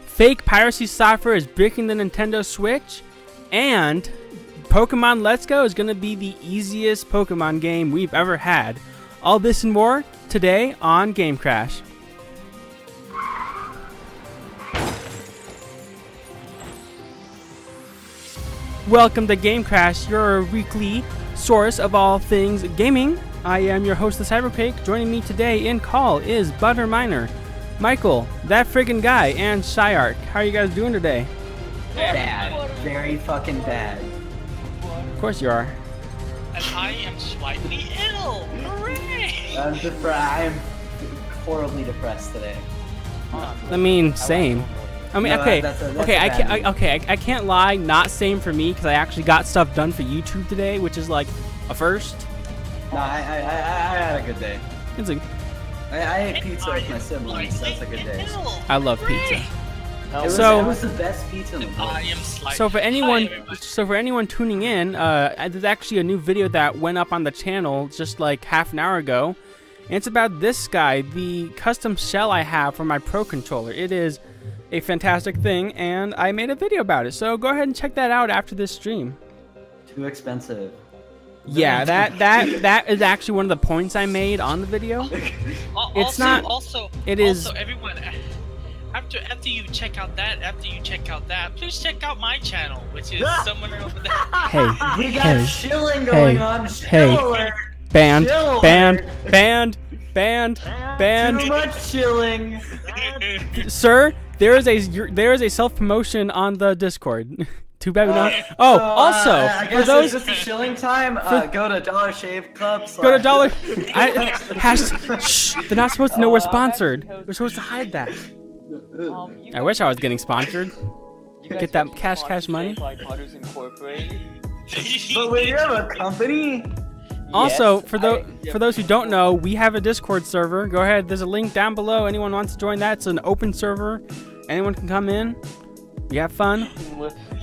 Fake piracy software is breaking the Nintendo Switch, and Pokemon Let's Go is going to be the easiest Pokemon game we've ever had. All this and more today on GameCrash. Welcome to GameCrash, your weekly source of all things gaming. I am your host, the Cybercake. Joining me today in call is Butterminer, Michael, that friggin' guy, and Shyark. How are you guys doing today? Bad. Very fucking bad. Of course you are. And I am slightly ill. Hooray! I am horribly depressed today. I mean, same. I mean, No, okay, that's okay, a I can't lie. Not same for me because I actually got stuff done for YouTube today, which is like a first. No, I had a good day. It's a, I ate pizza with my siblings. That's a good day. I love pizza. It was the best pizza in the world. I am slightly. So for anyone tuning in, there's actually a new video that went up on the channel just like half an hour ago, and it's about this guy, the custom shell I have for my Pro controller. It is a fantastic thing, and I made a video about it. So go ahead and check that out after this stream. Too expensive. Yeah, that is actually one of the points I made on the video. It's not. Also, it is. Also, everyone, after you check out that, please check out my channel, which is somewhere over there. Hey, We got shilling going on. Hey. Shill alert. banned, Chill, banned, alert. banned, banned. Too much chilling. Sir, there is a self promotion on the Discord. Too bad we don't. Oh, also, I for guess those, it's just a shilling time. Go to Dollar Shave Club. go to Dollar. Shh, they're not supposed to know we're sponsored. We're supposed to hide that. I wish I was getting sponsored. Get that cash money. Like Butters Incorporated. But when you have a company. Also, for those who don't know, we have a Discord server. Go ahead. There's a link down below. Anyone wants to join that? It's an open server. Anyone can come in. We have fun.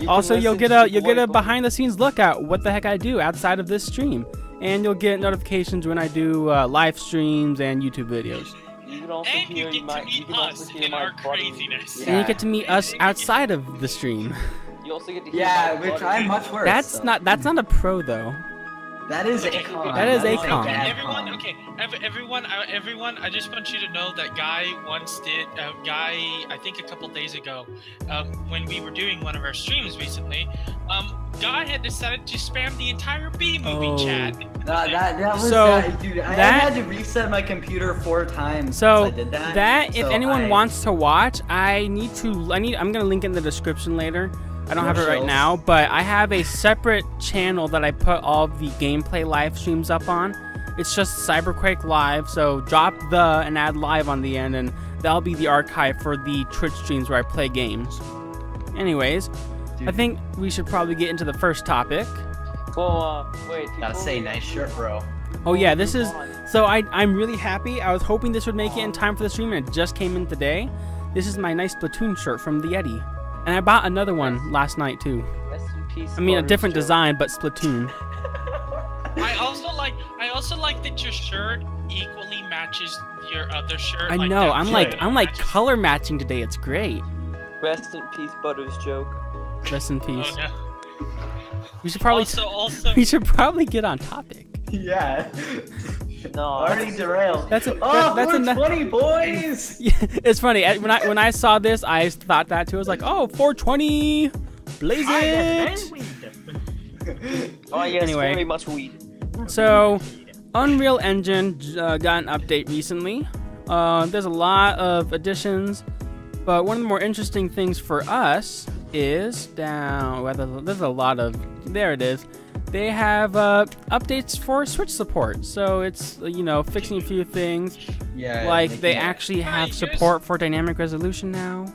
Also, you'll get a behind-the-scenes look at what the heck I do outside of this stream, and you'll get notifications when I do live streams and YouTube videos. You can also And hear you get to meet us in our craziness. And you get to meet us outside of the stream. You also get to hear Yeah, my which butter. I'm much worse. That's not a pro though. That is a con. That is a a con. bad Everyone, con. okay, everyone, I just want you to know that Guy once did, I think a couple days ago, when we were doing one of our streams recently, Guy had decided to spam the entire B-movie chat. That was So, dude. I that- had to reset my computer 4 times. So since I did that. if So anyone wants to watch, I'm gonna link it in the description later. I don't have it right chills. now, but I have a separate channel that I put all of the gameplay live streams up on. It's just Cyberquake Live, so drop the and add live on the end, and that'll be the archive for the Twitch streams where I play games. Anyways, I think we should probably get into the first topic. Well, wait. Gotta before say, we- nice shirt, bro. Oh yeah, this move is on. so I'm really happy. I was hoping this would make it in time for the stream, and it just came in today. This is my nice Splatoon shirt from the Yeti, and I bought another one last night too. Rest in peace. I mean, a Butters different Joe. design, but Splatoon. I also like that your shirt equally matches your other shirt. I like know. that I'm shirt like matches- color matching today. It's great. Rest in peace, Butters joke. Rest in Oh, peace. no. We should probably Also, we should probably get on topic. Yeah. No. Already derailed. That's a- oh, that's a- 420, boys. Yeah, it's funny. When I saw this, I thought that too. I was like, oh, 420, blaze it. Oh yes, Anyway. very much weed. So, Unreal Engine got an update recently. There's a lot of additions, but one of the more interesting things for us is down. Well, there's a lot of. There it is. They have updates for Switch support. So it's fixing a few things. Yeah. Like making they it- actually have Yes. support for dynamic resolution now.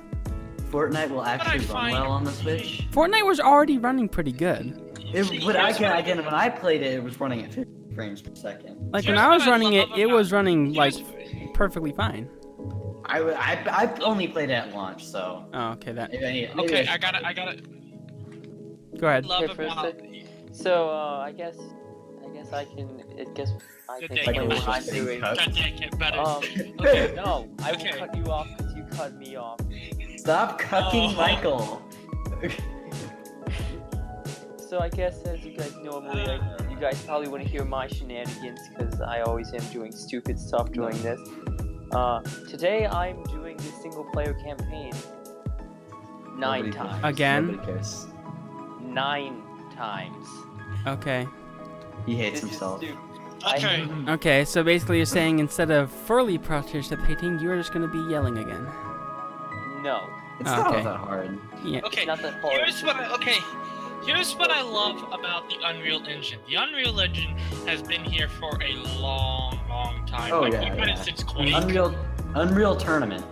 Fortnite will actually run find- well on the Switch. Fortnite was already running pretty good. But again, when I played it, it was running at 50 frames per second. Like Here's when I was what I running it, love it about- was running like here's- perfectly fine. I only played it at launch, so. Oh, okay, that. Okay, I gotta Go ahead. love Okay, first about. So I guess I can. I guess I Good can day, tell you good what day. I'm doing. Cut. God dang it, better. Okay, no, I will Okay. cut you off because you cut me off. Stop cucking Oh. Michael. So I guess as you guys normally, you guys probably want to hear my shenanigans because I always am doing stupid stuff during this. Today I'm doing the single player campaign. 9 Nobody times. cares. Again? Nobody cares. 9 times. Okay. He hates This is himself. stupid. Okay. Okay, so basically you're saying instead of furly participating, you're just gonna be yelling again. No, It's Oh, not okay. that hard. Yeah. Okay. not that hard. Here's what I love about the Unreal Engine. The Unreal Engine has been here for a long, long time. Oh, like, yeah, we've had yeah. it since Quake. Unreal Tournament.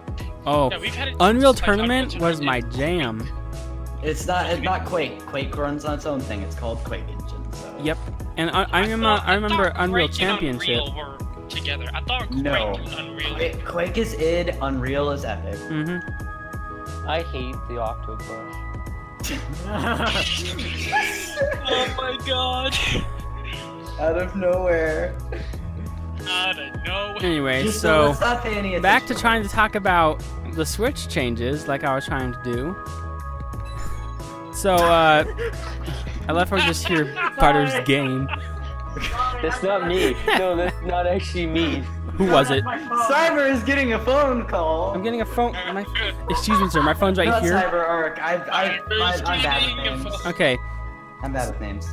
Oh, Yeah, we've had it Unreal since, like, Tournament Unreal was my Tournament. jam. It's not Quake. Quake runs on its own thing. It's called Quake Engine. So. Yep. And I thought remember Unreal Quake Championship. And Unreal were together. I thought Quake No. and Unreal. Quake is id. Unreal is epic. Mm-hmm. I hate the octopus. Oh my god. Out of nowhere. I don't know. Anyway, Just so let's not pay any attention. back to trying to talk about the Switch changes, like I was trying to do. So, I love how we just hear Butter's game. That's not me. No, that's not actually me. Who was it? Cyber is getting a phone call. I'm getting a phone. Excuse me, sir. My phone's right Not here. Cyber Arc. I'm bad Cyber's with getting a names. phone. Okay. I'm bad with names.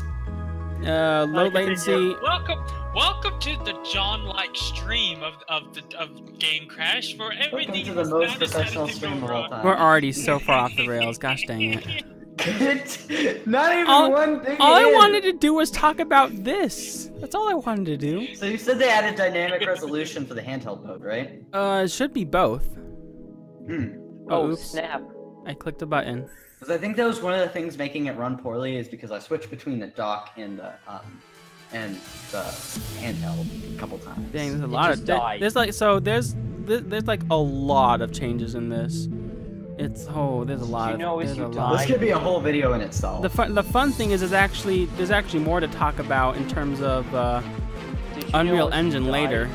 Low latency. Welcome to the John-like stream of GameCrash for Welcome everything. to the most professional stream of all time. We're already so far off the rails. Gosh dang it. Not even one thing. All I wanted to do was talk about this. That's all I wanted to do. So you said they added dynamic resolution for the handheld mode, right? It should be both. Oh, oops. snap. I clicked a button. Because I think that was one of the things making it run poorly is because I switched between the dock and the handheld a couple times. Dang, there's a lot of there's like a lot of changes in this. There's a lot. You know, there's if you a die- lot. This could be a whole video in itself. The fun thing is, there's actually more to talk about in terms of Unreal Engine later. Did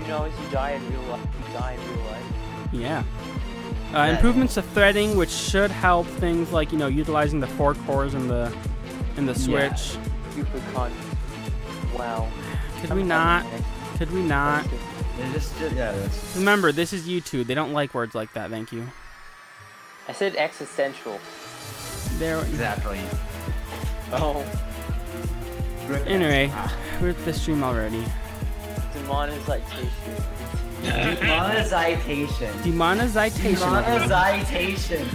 you know as you die in real life, you die in real life? Yeah. Improvements to threading, which should help things like utilizing the 4 cores in the Switch. Super con. Wow. Could we not? That's... Remember, this is YouTube. They don't like words like that. Thank you. I said existential. There. Exactly. Oh. Anyway, we're at the stream already. Demonetization. Demonetization.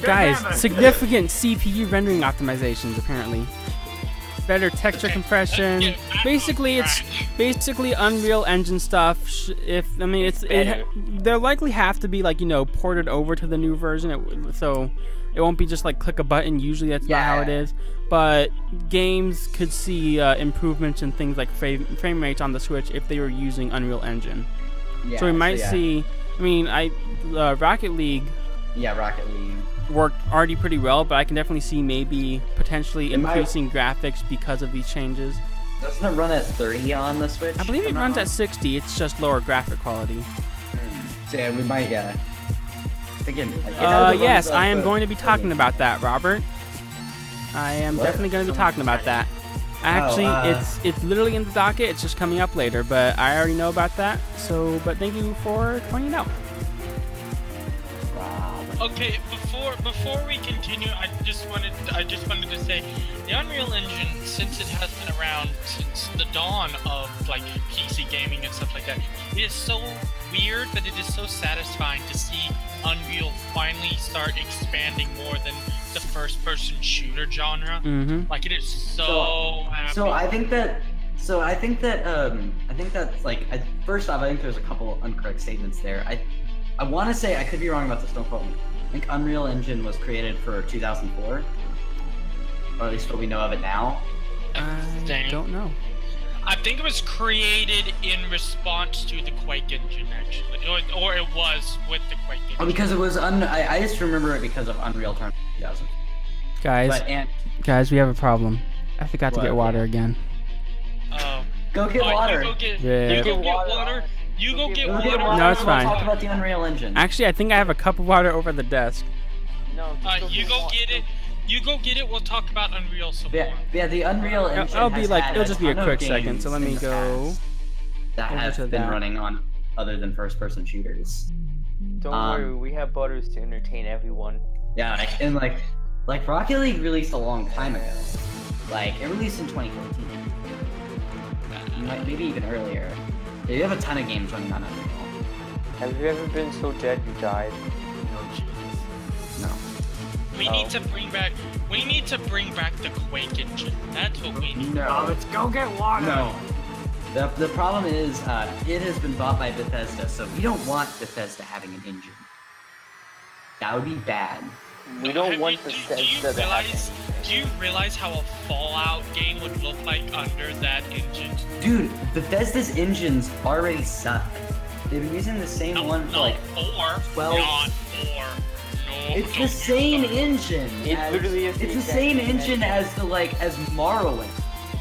Guys, significant CPU rendering optimizations apparently. Better texture compression. Basically, it's Unreal Engine stuff. They'll likely have to be ported over to the new version. So it won't be just like click a button. Usually that's not how it is. But games could see improvements in things like frame rates on the Switch if they were using Unreal Engine. Yeah, so we might see. Rocket League. Yeah, Rocket League worked already pretty well, but I can definitely see maybe potentially increasing graphics because of these changes. Doesn't it run at 30 on the Switch? I believe it runs at 60. It's just lower graphic quality. So yeah, we might yes, I am going to be talking about that, Robert. I am definitely going to be talking about that. Actually, it's literally in the docket. It's just coming up later, but I already know about that. But thank you for pointing it out. Okay, before we continue, I just wanted to say the Unreal Engine, since it has been around since the dawn of PC gaming and stuff like that, it is so weird, but it is so satisfying to see Unreal finally start expanding more than the first-person shooter genre. It is so happy. First off, I think there's a couple incorrect statements there. I want to say, I could be wrong about this, don't quote me. I think Unreal Engine was created for 2004, or at least what we know of it now. I don't know. I think it was created in response to the Quake engine, actually, or it was with the Quake engine. Oh, because it was I just remember it because of Unreal Tournament 2000. Guys, we have a problem. I forgot to get water again. Oh. Go get water. You go get water. You go get water. No, it's fine. Talk about the Unreal Engine. Actually, I think I have a cup of water over the desk. No. You go get it. You go get it. We'll talk about Unreal some more. Yeah. The Unreal Engine. It'll just be a quick second. So let me go. That has been running on other than first-person shooters. Don't worry, we have butters to entertain everyone. Yeah, and Rocket League released a long time ago. It released in 2014. Maybe even earlier. Yeah, you have a ton of games running on Unreal. Have you ever been so dead you died? No, Jesus. No. We need to bring back the Quake engine. That's what we need. No. Let's go get water. No. The problem is, it has been bought by Bethesda, so we don't want Bethesda having an engine. That would be bad. We don't want Bethesda to have it. Do you realize how a Fallout game would look like under that engine? Dude, Bethesda's engines already suck. They've been using the same one for 12. Not 4. No. It's the same engine. Literally is. It's the same engine as Morrowind.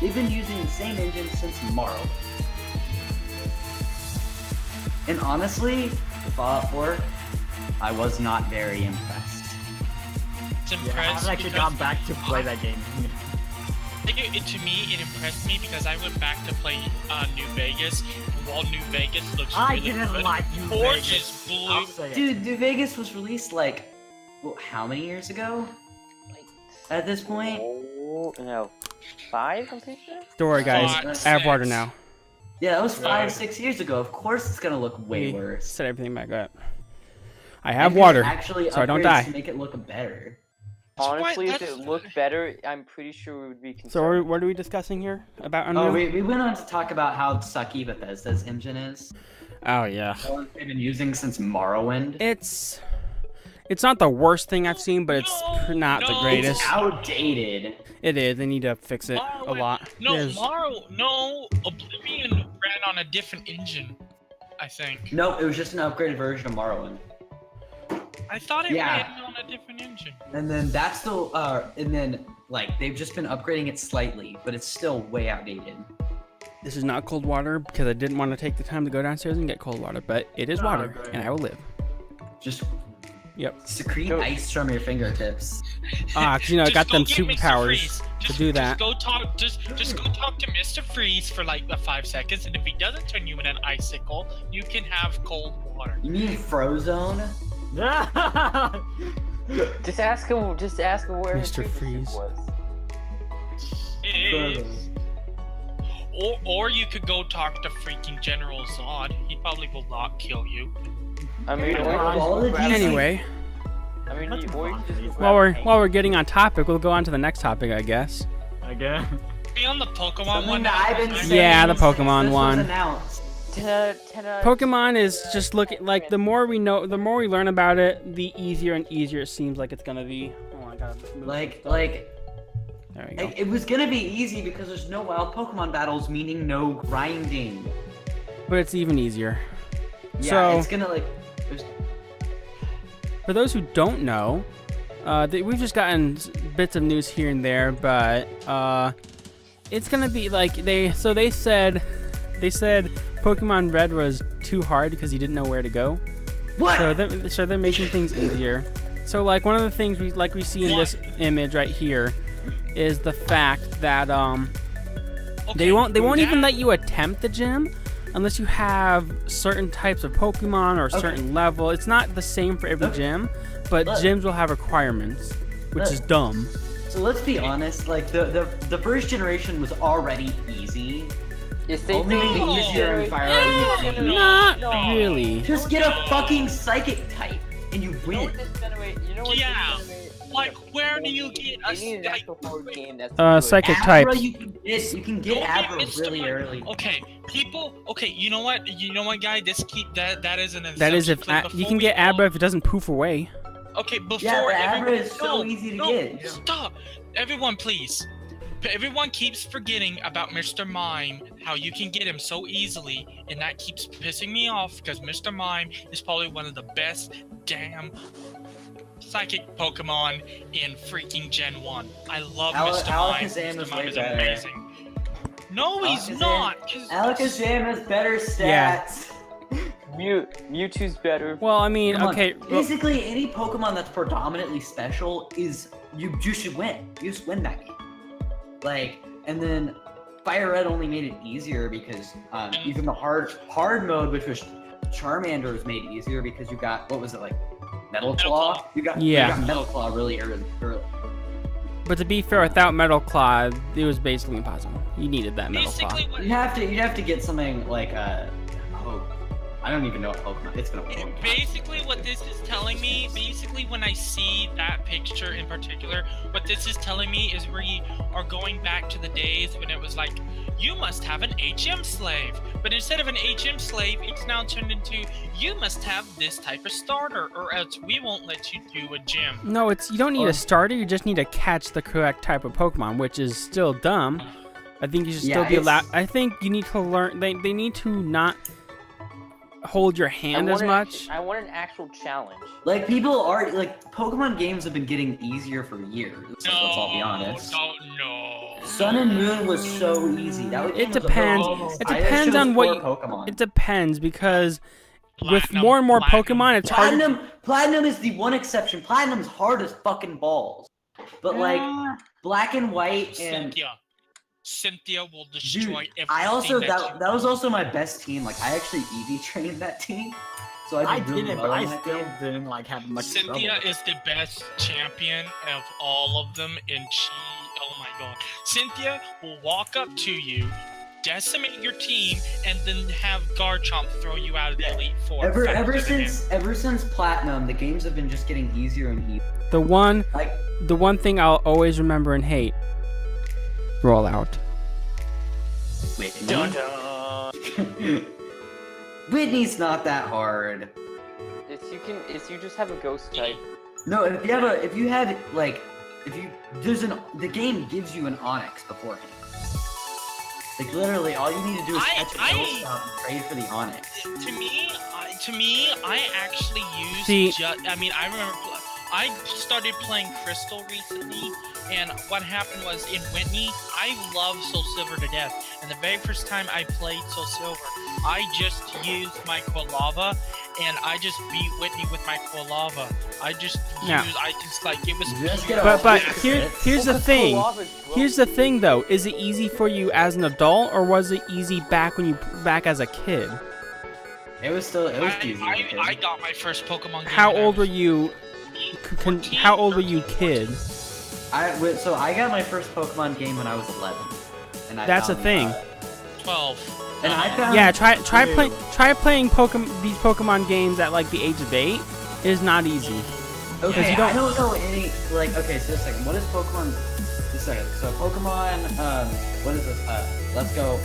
They've been using the same engine since Morrowind. And honestly, Fallout 4, I was not very impressed. It's I impressed. haven't actually gone back to play that game. To me, it impressed me because I went back to play New Vegas. While New Vegas looks I really didn't good, like New Forge Vegas. is blue. I'll say it. Dude, New Vegas was released how many years ago? At this point? Oh, no. 5, I'm pretty sure? Don't worry, guys. I have water now. Yeah, that was 5-6 years ago. Of course it's gonna look way Let me worse. Set everything back up. I have water, Actually, so I don't die. to make it look better. Honestly, if That's- it looked better, I'm pretty sure we would be concerned. So what are we discussing here about Unreal? Oh, we went on to talk about how sucky Bethesda's engine is. Oh, yeah. The one they've been using since Morrowind. It's not the worst thing I've seen, but it's not the No. greatest. It's outdated. It is. They need to fix it a lot. No, There's- Oblivion ran on a different engine, I think. No, it was just an upgraded version of Morrowind. I thought it Yeah. ran on a different engine. And then they've just been upgrading it slightly, but it's still way outdated. This is not cold water because I didn't want to take the time to go downstairs and get cold water, but it is water, great. and I will live. Just Yep. secrete Go- ice from your fingertips. 'Cause, you know, I Just got go them get Mr. superpowers Freeze. to Just- do that. Just go talk to Mr. Freeze for like 5 seconds, and if he doesn't turn you in an icicle, you can have cold water. You mean Frozone? Just ask him where his Mr. supersuit Freeze. was. Or you could go talk to freaking General Zod. He probably will not kill you. I mean, Yeah, or all the grab- DC Anyway, I mean, That's or you fine. just go while grab a while we're getting on topic, we'll go on to the next topic, I guess. Again. Be on the Pokemon Something one. that I've been saying Yeah, the since Pokemon this one. was announced. Pokemon is just looking like the more we know, the more we learn about it, the easier and easier it seems like it's gonna be. Oh, I gotta move Like, stuff. There we go. it was gonna be easy because there's no wild Pokemon battles, meaning no grinding. But it's even easier. Yeah, So- it's gonna there's For those who don't know, we've just gotten bits of news here and there, but it's gonna be like they said Pokemon Red was too hard because you didn't know where to go. what? So they're making things easier. So like one of the things we see in this image right here is the fact that they won't even let you attempt the gym unless you have certain types of Pokemon or a certain level. It's not the same for every gym, but gyms will have requirements, which is dumb. So let's be honest, like the first generation was already easy. If they Only think the the easier and Fire Red. Not really. Just get a fucking psychic type and you win. Yeah. Like, where do you get a Psychic Abra, types. you can get Abra really early. Okay, you know what, guy? That is an That is if you can get Abra if it doesn't poof away. Okay, before Yeah, but Abra everyone, is so easy to get. Stop, everyone, please. Everyone keeps forgetting about Mr. Mime, how you can get him so easily, and that keeps pissing me off because Mr. Mime is probably one of the best damn psychic Pokemon in freaking Gen 1. I love Mr. Mime. Alakazam Mr. is Mime way is better. amazing. No, he's Alakazam- not. 'Cause- Alakazam has better stats. Yeah. Mewtwo's better. Well, I mean, Come on. okay. Basically, any Pokemon that's predominantly special is you should win. You just win that game. Like, and then Fire Red only made it easier because even the hard mode, which was Charmander, was made easier because you got Metal Claw. You got Metal Claw really early. But to be fair, without Metal Claw, it was basically impossible. You needed that Metal Claw. Basically, what, You'd have to get something like I don't even know what Pokemon. It's gonna. basically, what this is telling me, when I see that picture in particular, what this is telling me is we are going back to the days when it was like, you must have an HM slave. But instead of an HM slave, it's now turned into, you must have this type of starter, or else we won't let you do a gym. No, you don't need a starter. You just need to catch the correct type of Pokemon, which is still dumb. I think you should still be allowed. I think you need to learn. They need to not hold your hand as much. I want an actual challenge. Like people are Pokemon games have been getting easier for years. Let's all be honest. No. Sun and Moon was so easy. It depends. It depends on what Pokemon. It depends because with Platinum, more and more Platinum. Pokemon, it's hard. Platinum is the one exception. Platinum's hard as fucking balls. But like Black and White and Cynthia will destroy everything. I also that that was also my best team. Like I actually EV trained that team, so I did really didn't, well but on I that still game. didn't have much Cynthia trouble. is the best champion of all of them, and oh my god. Cynthia will walk up to you, decimate your team and then have Garchomp throw you out of the Elite Four. Ever since Platinum, the games have been just getting easier and easier. The one thing I'll always remember and hate. Rollout. Wait, Dun dun. Whitney's not that hard. You just have a ghost type. No, the game gives you an Onyx beforehand. Like literally, all you need to do is catch a ghost up and trade for the Onyx. To me, I actually used. I remember I started playing Crystal recently, and what happened was in Whitney, I love Soul Silver to death. And the very first time I played Soul Silver, I just used my Quilava, and I just beat Whitney with my Quilava. But here's the thing. Here's the thing, though. Is it easy for you as an adult, or was it easy back as a kid? It was easy. I got my first Pokemon game. How old were you? How old were you, kid? So I got my first Pokemon game when I was 11. And that's a thing. 12. And I found try playing these Pokemon games at like the age of 8. It is not easy. Okay, you don't... I don't know any okay, so just a second. What is Pokemon? Just a second. So Pokemon what is this? Let's go.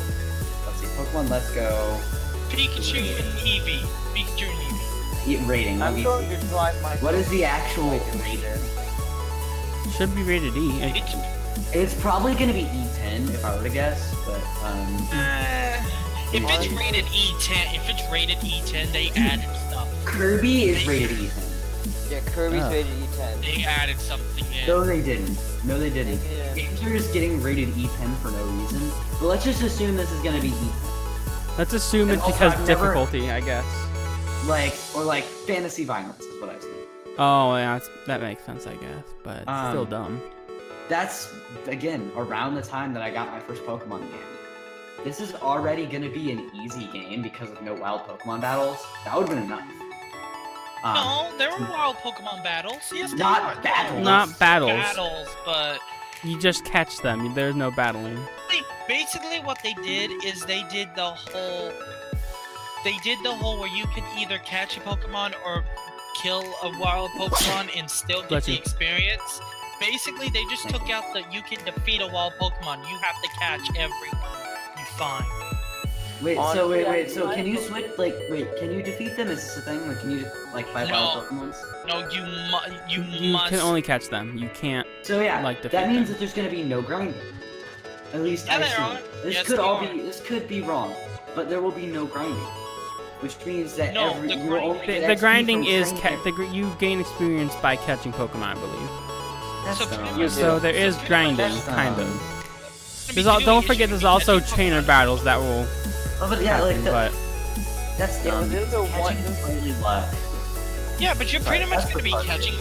Let's see. Pokemon Let's Go. Pikachu and Eevee. Pikachu and Eevee. Rating. I'm going to drive my. What is the actual rating? Should be rated E. It's probably gonna be E10 if I were to guess, but if it's rated E10, they added stuff. Kirby is rated E10. Yeah, Kirby's rated E10. They added something in. No, they didn't. Games are just getting rated E10 for no reason. But let's just assume this is gonna be E10. Let's assume it's because difficulty, I guess. Or fantasy violence is what I've seen. Oh, yeah, that makes sense, I guess, but it's still dumb. That's, again, around the time that I got my first Pokemon game. This is already going to be an easy game because of no wild Pokemon battles. That would have been enough. No, there were wild Pokemon battles. Yes, not battles. Not battles. Battles, but... You just catch them. There's no battling. Basically, what they did is they did the whole where you could either catch a Pokemon or kill a wild Pokemon and still get the experience. Basically, they just took out that you can defeat a wild Pokemon. You have to catch everyone you find. Wait, so can you switch, can you defeat them? Is this a thing? Can you, fight wild Pokemons? No, you must. You can only catch them. You can't, defeat that means them. that there's gonna be no grinding. At least I assume. This could be wrong, but there will be no grinding. Which means that the grinding is you gain experience by catching Pokemon, I believe. So there is grinding, kind of. Don't forget, there's also trainer battles that will. That's dumb. Yeah, but you're pretty much gonna be catching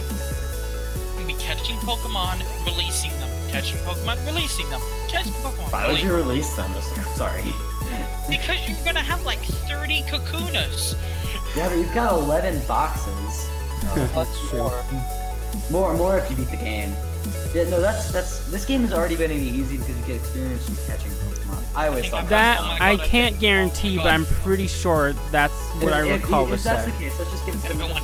Pokemon, releasing them, catching Pokemon, releasing them, catching Pokemon. Why would you release them? Sorry. Because you're gonna have 30 Kakunas. Yeah, but you've got 11 boxes. That's true. More if you beat the game. Yeah, no, this game has already been easy because you get experience from catching Pokemon. I always thought that. I can't guarantee, but I'm pretty sure that's what I recall was said. If that's the case, let's just give it to everyone.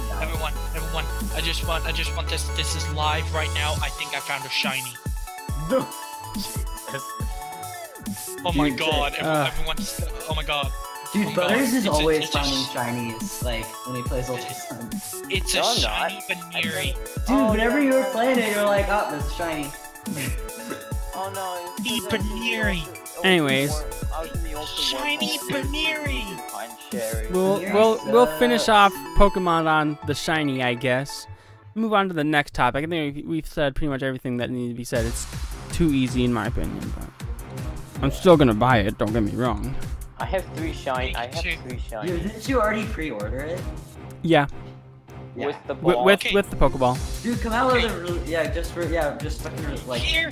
I just want this. This is live right now. I think I found a shiny. No. Oh my god! Everyone! Oh my god! Dude, Butters is always finding shinies, when he plays Ultra Sun. It's a shiny Baneri. Dude, whenever you were playing it, you're like, oh, this is shiny. Oh no. Baneri. Anyways. Shiny Baneri. We'll finish off Pokemon on the shiny, I guess. Move on to the next topic. I think we've said pretty much everything that needed to be said. It's too easy in my opinion, but I'm still gonna buy it. Don't get me wrong. I have 3 shiny. Didn't you already pre-order it? Yeah. With the ball. With the Pokeball. Dude, come out with just fucking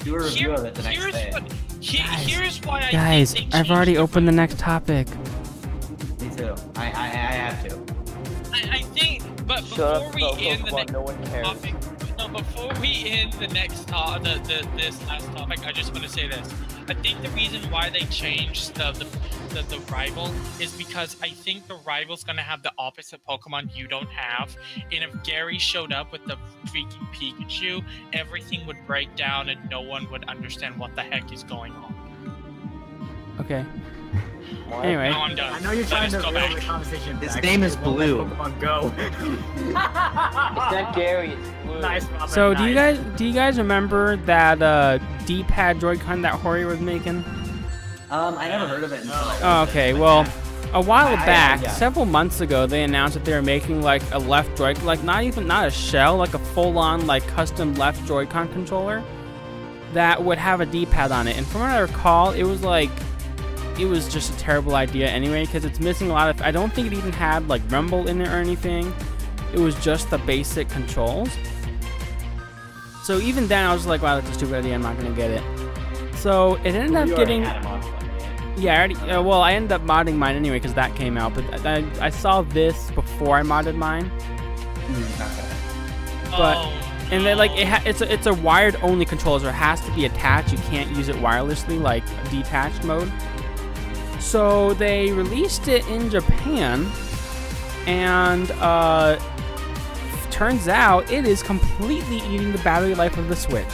do a review of it the next day. Here's why I Guys, think I've already opened the next topic. Me too. I have to. I think, but But Shut before up we about end the Pokemon, next no one cares. topic, no, before we end the next this last topic, I just want to say this. I think the reason why they changed the rival is because I think the rival's gonna have the opposite Pokemon you don't have. And if Gary showed up with the freaking Pikachu, everything would break down and no one would understand what the heck is going on. Okay. What? Anyway. Now I'm done. I know you're trying to Let us go reel back. the conversation His back. name is We'll let Blue. Pokemon Go. It's not Gary, it's Blue. Nice, Robin, So nice. do you guys remember that D-pad Joy-Con that Hori was making? I never heard of it until. Oh, okay. Well, a while Yeah, back, yeah. several months ago, they announced that they were making like a left Joy, like not a shell, like a full-on like custom left Joy-Con controller that would have a D-pad on it. And from what I recall, it was just a terrible idea anyway, because it's missing a lot of. I don't think it even had like rumble in it or anything. It was just the basic controls. So even then, I was like, wow, that's a stupid idea. I'm not gonna get it. So it ended up getting. Yeah, I already. Well, I ended up modding mine anyway because that came out. But I saw this before I modded mine. But Oh, and then like no. it's a wired only controller, so it has to be attached. You can't use it wirelessly like detached mode. So they released it in Japan, and turns out it is completely eating the battery life of the Switch.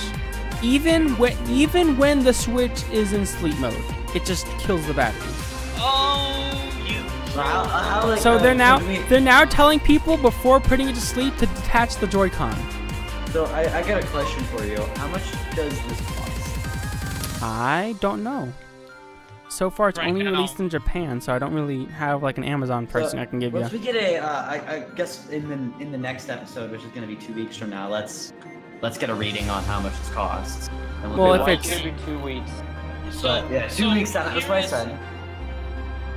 Even when the Switch is in sleep mode, it just kills the battery. Oh, you. So they're now telling people before putting it to sleep to detach the Joy-Con. So I got a question for you. How much does this cost? I don't know. So far, it's Right only now. released in Japan, so I don't really have like an Amazon pricing I can give you. Once we get a, I guess in the next episode, which is going to be 2 weeks from now, let's get a reading on how much this costs. And Well, do if that. it's- It's gonna be 2 weeks. But yeah, 2 weeks. That's what I said.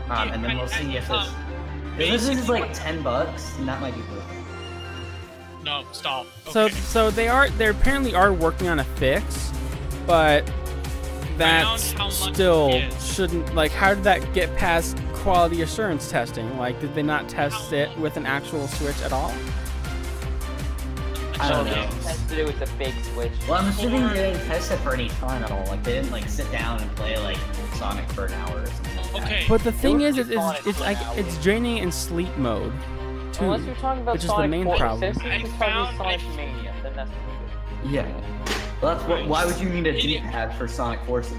And then we'll see if this. If this is like $10, then that might be worth it. No, stop. So Okay. they apparently are working on a fix, but that Around how much still it is. shouldn't, like, how did that get past quality assurance testing? Like, did they not test it with an actual Switch at all? I don't They know. tested it with a fake Switch. Well, I'm assuming they didn't test it for any time at all. Like they didn't like sit down and play like Sonic for an hour or something like that. Okay. But the thing is, was fun it's for like an hour. it's draining in sleep mode too. Unless you're talking about which is the Sonic main Force, problem. If I you're talking found- about Sonic Mania, then that's good. Yeah. Well, that's what. Why would you need a Idiot. D-pad for Sonic Forces?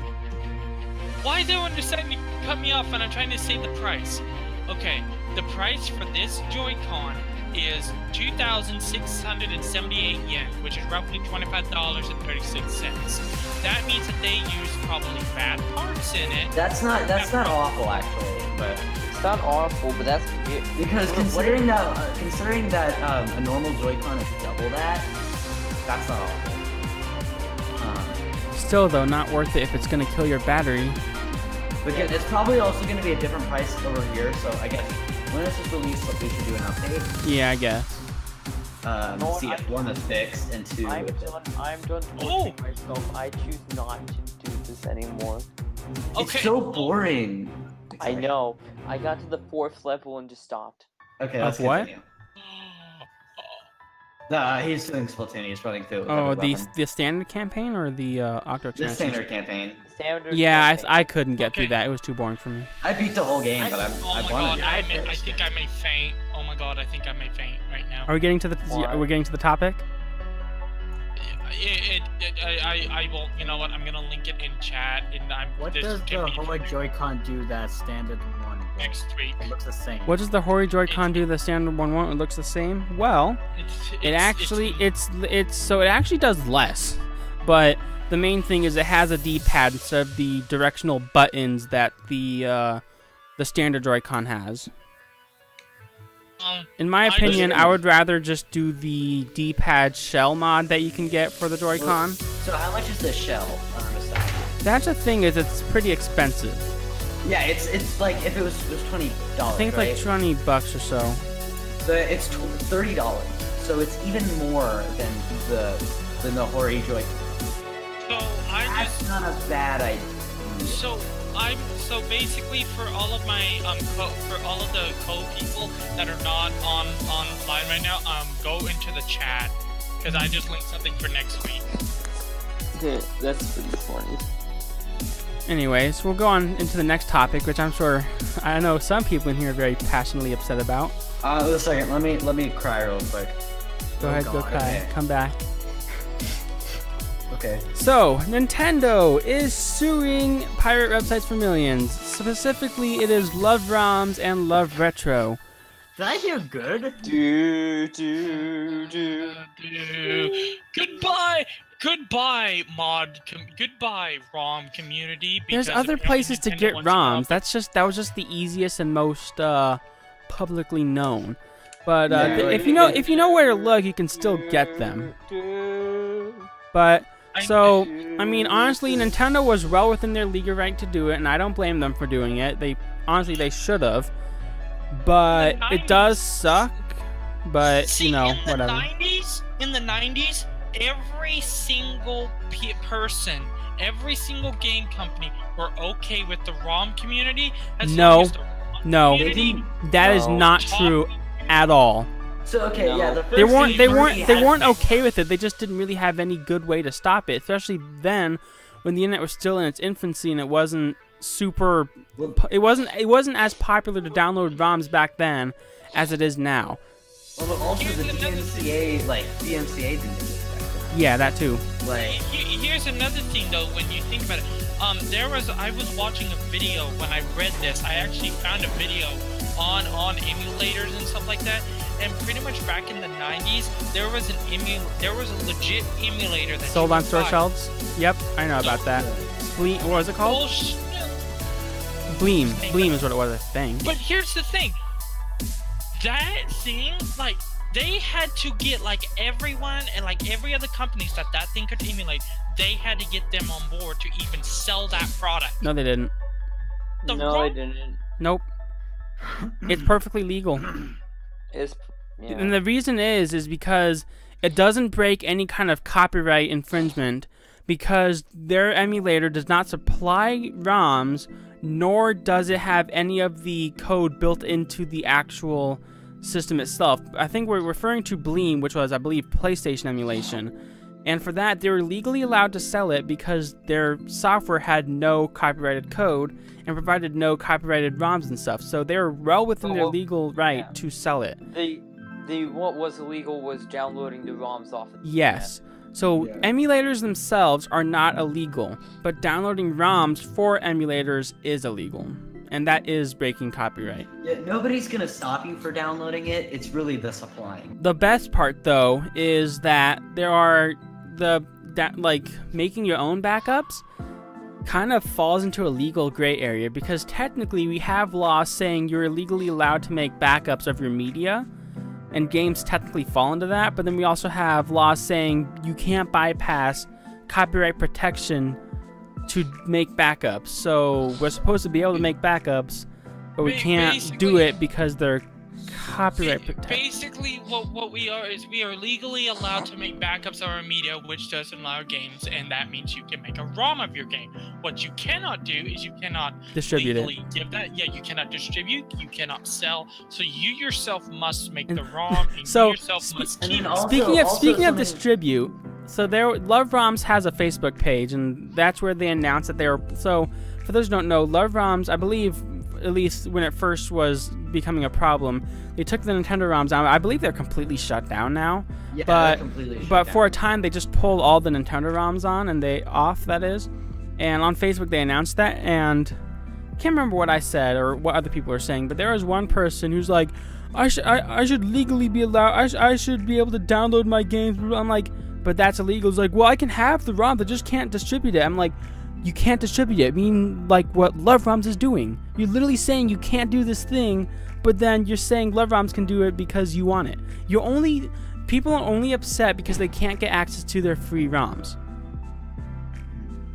Why do you decide to cut me off when I'm trying to save the price? Okay, the price for this Joy-Con is 2,678 yen, which is roughly $25.36. That means that they use probably bad parts in it. That's not awful actually, but It's not awful, but that's because considering that a normal Joy-Con is double that, that's not awful. Still though, not worth it if it's gonna kill your battery. But yeah, it's probably also going to be a different price over here. So I guess when this is released, we should do an update. Yeah, I guess. No, See if one is fixed and two. I'm if it- done Oh! forcing myself. I choose not to do this anymore. It's Okay. so boring. I know. I got to the 4th level and just stopped. Okay, let's Of what? continue. He's doing Splatoon. He's running through. Oh, the standard campaign or the Octo the expansion? standard campaign. Standard. Yeah, campaign. I couldn't get through Okay. that. It was too boring for me. I beat the whole game, but Oh I my won god, it. I think I may faint. Oh my god, I think I may faint right now. Are we getting to the? Why? We're getting to the topic. I will. You know what? I'm gonna link it in chat, and I'm. What this does can the be Horde Joy-Con do that standard one does? next week? It looks the same. What does the Hori Joy-Con do? The standard one it looks the same. Well, it actually does less, but the main thing is it has a D-pad instead of the directional buttons that the standard Joy-Con has. In my opinion, I would rather just do the D-pad shell mod that you can get for the Joy-Con. So how much is this shell? I don't understand. That's the thing, is it's pretty expensive. Yeah, it's like if it was $20. I think it's right? like $20 or so. It's $30. So it's even more than the Hori Joy. So I That's just. not a bad idea. So So basically for all of my for all of the code people that are not online right now, go into the chat because I just linked something for next week. Okay, that's pretty funny. Anyways, we'll go on into the next topic, which I'm sure I know some people in here are very passionately upset about. Wait a second. Let me cry real quick. Go ahead, go God, cry. okay. Come back. Okay. So, Nintendo is suing pirate websites for millions. Specifically, it is LoveROMs and Love Retro. Did I hear good? Goodbye goodbye ROM community. There's because other apparently places to Nintendo get wants to ROMs. That was just the easiest and most publicly known. But Yeah, if you know where to look, you can still get them. But so, I mean, honestly, Nintendo was well within their legal right to do it, and I don't blame them for doing it. They should have. But it does suck. But See, you know, in the whatever. 90s, every single person, every single game company were okay with the ROM community. As No, long as the ROM no, community that is No. not true at all. So okay, No. yeah, the first They weren't game okay with it. They just didn't really have any good way to stop it, especially then when the internet was still in its infancy and it wasn't super. It wasn't as popular to download ROMs back then as it is now. Well, but also the DMCA, DMCA didn't exist back then. Yeah, that too. Like, Here's another thing though, when you think about it, I was watching a video when I read this. I actually found a video on emulators and stuff like that, and pretty much back in the 90s, there was a legit emulator that Sold you on could store buy. shelves. Yep, I know about that. Bleem, what was it called? Bullshit. Bleem is what it was, I think. But here's the thing. That thing, they had to get everyone and every other companies that thing could emulate, they had to get them on board to even sell that product. No, they didn't. The No, ROM I didn't. Nope. It's perfectly legal. It's yeah. And the reason is because it doesn't break any kind of copyright infringement because their emulator does not supply ROMs, nor does it have any of the code built into the actual system itself. I think we're referring to Bleem, which was, I believe, PlayStation emulation. And for that, they were legally allowed to sell it because their software had no copyrighted code and provided no copyrighted ROMs and stuff. So they were well within their legal right to sell it. The what was illegal was downloading the ROMs off of the Yes. So emulators themselves are not illegal, but downloading ROMs for emulators is illegal. And that is breaking copyright. yeah, nobody's gonna stop you for downloading it. It's really the supplying. The best part, though, is that there are making your own backups kind of falls into a legal gray area because technically we have laws saying you're legally allowed to make backups of your media, and games technically fall into that, but then we also have laws saying you can't bypass copyright protection to make backups. So we're supposed to be able to make backups, but we can't do it because they're copyright protected. Basically, what we are is we are legally allowed to make backups of our media, which doesn't allow games, and that means you can make a ROM of your game. What you cannot do is you cannot Distribute it. legally give that. Yeah, you cannot distribute. You cannot sell. So you yourself must make the ROM, and So, you yourself must and keep then it. also- Speaking of something- distribute, so LoveROMs has a Facebook page, and that's where they announced that they were. So for those who don't know, LoveROMs, I believe, at least when it first was becoming a problem, they took the Nintendo ROMs down. I believe they're completely shut down now. Yeah, but they're completely shut but for a down. time they just pulled all the Nintendo ROMs on and that is. And on Facebook they announced that, and I can't remember what I said or what other people were saying, but there was one person who's like, I should legally be allowed. I should be able to download my games. I'm like, but that's illegal. It's like, well, I can have the ROM, but just can't distribute it. I'm like, you can't distribute it. I mean, like what LoveROMs is doing. You're literally saying you can't do this thing, but then you're saying LoveROMs can do it because you want it. People are only upset because they can't get access to their free ROMs.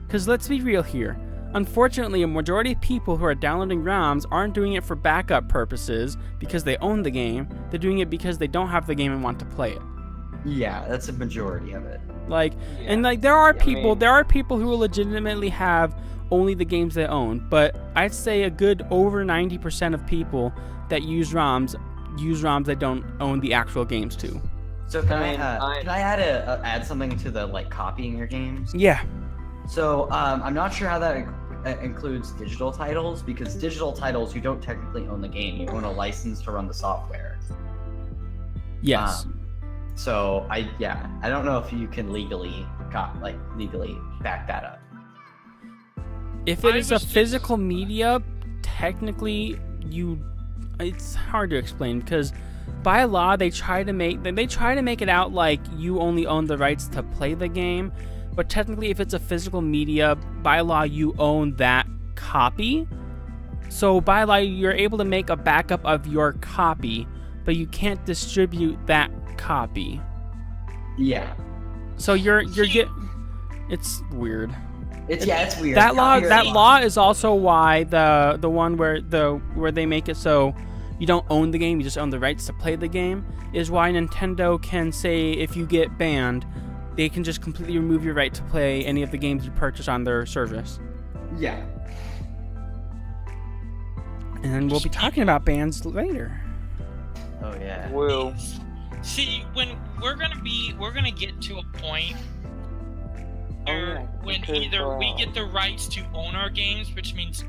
Because let's be real here. Unfortunately, a majority of people who are downloading ROMs aren't doing it for backup purposes because they own the game. They're doing it because they don't have the game and want to play it. Yeah, that's a majority of it. Like, Yeah. and like there are I people mean- there are people who will legitimately have only the games they own. But I'd say a good over 90% of people that use ROMs that don't own the actual games too. So can I add something to the like copying your games? Yeah. So I'm not sure how that includes digital titles, because digital titles you don't technically own the game. You own a license to run the software. Yes. So I don't know if you can legally back that up. If it is a physical media, technically it's hard to explain, because by law they try to make it out like you only own the rights to play the game, but technically if it's a physical media, by law you own that copy. So by law you're able to make a backup of your copy, but you can't distribute that copy. Yeah. So it's weird. It's weird. That law is also why the one where they make it so you don't own the game, you just own the rights to play the game, is why Nintendo can say if you get banned, they can just completely remove your right to play any of the games you purchase on their service. Yeah. And we'll be talking about bans later. Oh yeah. Whoa. See, when we're gonna get to a point when either we get the rights to own our games, which means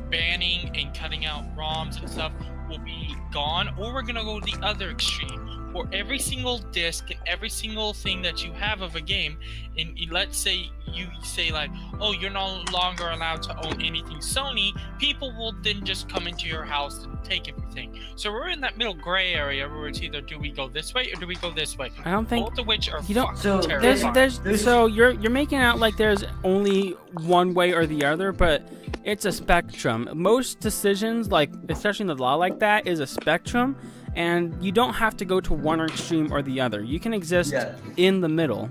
banning and cutting out ROMs and stuff will be gone, or we're gonna go the other extreme, where every single disc and every single thing that you have of a game, and let's say you say like, oh, you're no longer allowed to own anything Sony, people will then just come into your house and take everything. So we're in that middle gray area where it's either do we go this way or do we go this way? I don't think both of which are terrifying. So you're making out like there's only one way or the other, but it's a spectrum. Most decisions, like especially in the law like that, is a spectrum, and you don't have to go to one extreme or the other. You can exist in the middle.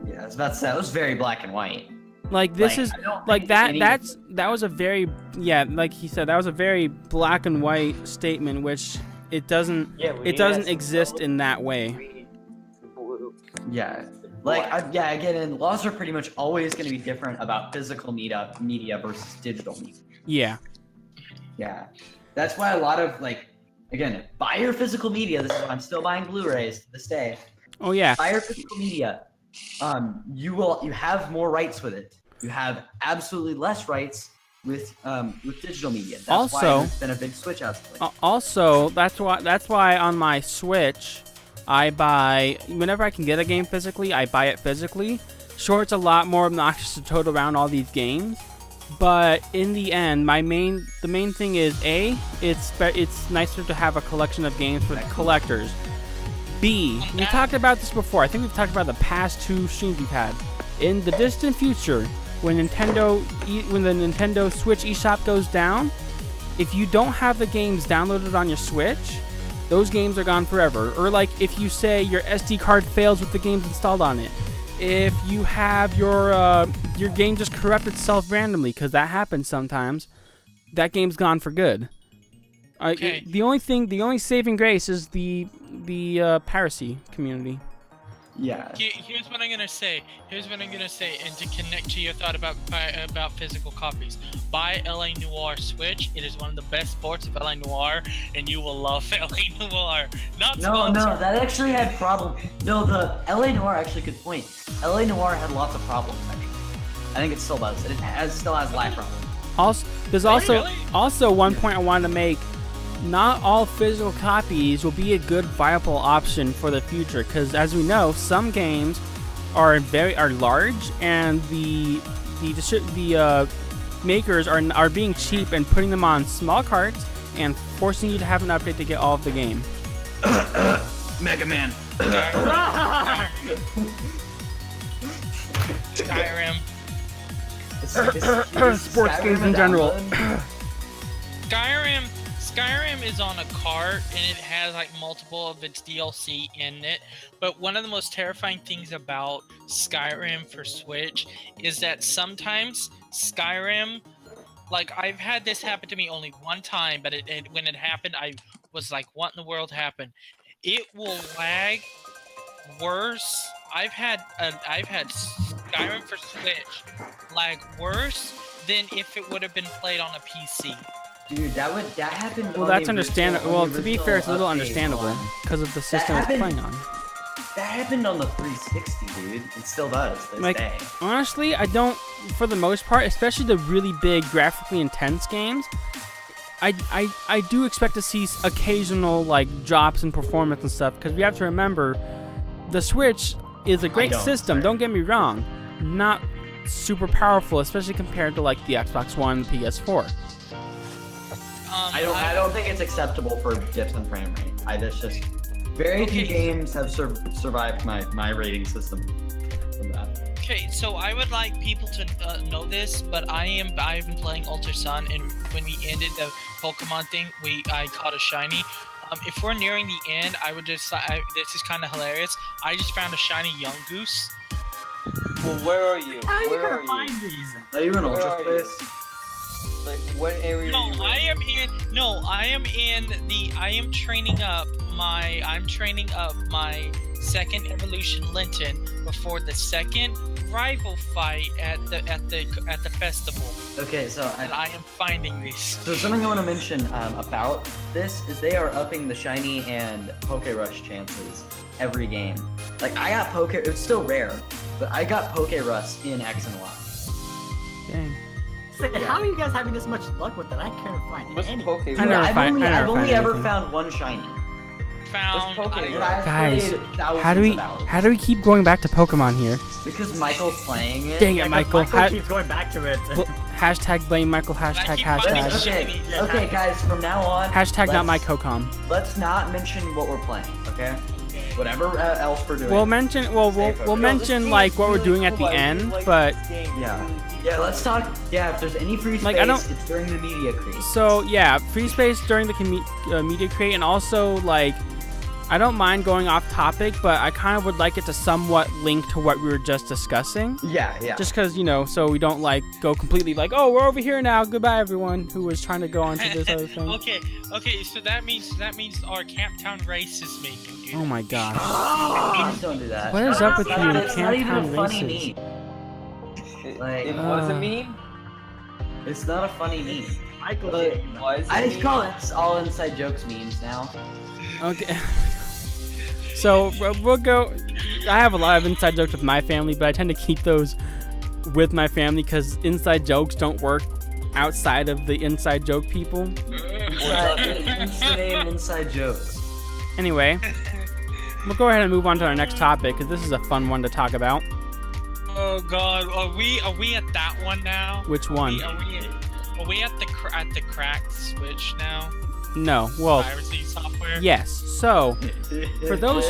Yeah, I was about to say, that was very black and white. Like this is like that. That was a very like he said, that was a very black and white statement, which it doesn't exist in that way. Yeah. Again, and laws are pretty much always going to be different about physical media versus digital media. Yeah. Yeah. That's why a lot of again, buy your physical media. This is why I'm still buying Blu-rays to this day. Oh yeah. Buy your physical media. You have more rights with it. You have absolutely less rights with digital media. That's why there's been a big switch out. Also, that's why on my Switch, I buy whenever I can get a game physically, I buy it physically. Sure, it's a lot more obnoxious to tote around all these games, but in the end, the main thing is it's nicer to have a collection of games for the collectors. B, we talked about this before. I think we've talked about the past 2 streams we've had. In the distant future, when the Nintendo Switch eShop goes down, if you don't have the games downloaded on your Switch, those games are gone forever. Or like if you say your SD card fails with the games installed on it, if you have your game just corrupt itself randomly, because that happens sometimes, that game's gone for good. Okay. The only saving grace is the Piracy community. Yeah. Here's what I'm gonna say. And to connect to your thought about physical copies, buy LA Noire Switch. It is one of the best ports of LA Noire, and you will love LA Noire. No, that actually had problems. No, the LA Noire actually good point. LA Noire had lots of problems. I think it still does. It still has lag problems. There's also one point I wanted to make. Not all physical copies will be a good viable option for the future, because as we know, some games are large, and the makers are being cheap and putting them on small carts and forcing you to have an update to get all of the game. Mega Man. Skyrim. Sports games in general. Skyrim is on a cart, and it has like multiple of its DLC in it. But one of the most terrifying things about Skyrim for Switch is that sometimes Skyrim, like I've had this happen to me only one time, but when it happened, I was like, "What in the world happened?" It will lag worse. I've had Skyrim for Switch lag worse than if it would have been played on a PC. Dude, that happened. Well, on that's the understandable. original- Well, on the to be fair, it's a little original update understandable on- because of the system it's happened- playing on. That happened on the 360, dude. It still does to this Like, day. honestly, I don't, for the most part, especially the really big, graphically intense games, I do expect to see occasional, like, drops in performance and stuff, because we have to remember, the Switch is a great system, don't get me wrong. Not super powerful, especially compared to, like, the Xbox One, the PS4. I don't think it's acceptable for dips in frame rate. There's just very few games have survived my rating system from that. Okay, so I would like people to know this, but I've been playing Alter Sun, and when we ended the Pokemon thing, I caught a shiny. If we're nearing the end, I would just this is kind of hilarious. I just found a shiny Young Goose. Well, where are you? How are you Where gonna are you? find these? Are you in Where Ultra are you? Space? Like, what area No, are you in? I'm training up my second evolution Linton before the second rival fight at the festival. Okay, so And I am finding these. So something I want to mention about this is they are upping the shiny and Poke Rush chances every game. Like I got Poke, it's still rare, but I got Poke Rush in X and Y. Dang. How are you guys having this much luck with it? I can't find What's any. Poke? I never I've find- I never only find ever anything. found one shiny. Found. What's Pokemon? I- And I've Guys, played thousands How of hours. do we keep going back to Pokemon here? Because Michael's playing it. Dang Yeah, it, 'cause Michael. Michael keeps going back to it. Well, hashtag blame Michael, hashtag, keep finding hashtag. Okay, Yeah. okay, guys. From now on, Hashtag not my let's- Cocom. Let's not mention what we're playing, okay? Whatever else we're doing. We'll mention, we'll mention like what we're doing at the end, but Yeah, let's talk. Yeah, if there's any free space, Like, I don't- it's during the media creep. so yeah, free space during the media crate, and also like I don't mind going off topic, but I kind of would like it to somewhat link to what we were just discussing. Yeah, yeah. Just because, you know, so we don't like go completely like, oh, we're over here now. Goodbye, everyone who was trying to go on to this other thing. Okay, so that means our Camptown race is making, dude. Oh my gosh. Please don't do that. What is up with It's you not- and It's not even a Camptown funny races? meme. Like, what does it mean? It's not a funny meme. Michael, But Why is it I just mean? call it all inside jokes memes now. Okay. So we'll go. I have a lot of inside jokes with my family, but I tend to keep those with my family because inside jokes don't work outside of the inside joke people. It's the name inside jokes. Anyway, we'll go ahead and move on to our next topic because this is a fun one to talk about. Oh God, are we at that one now? Which one? Are we at the cracked Switch now? No. Well, Piracy software. yes. So for those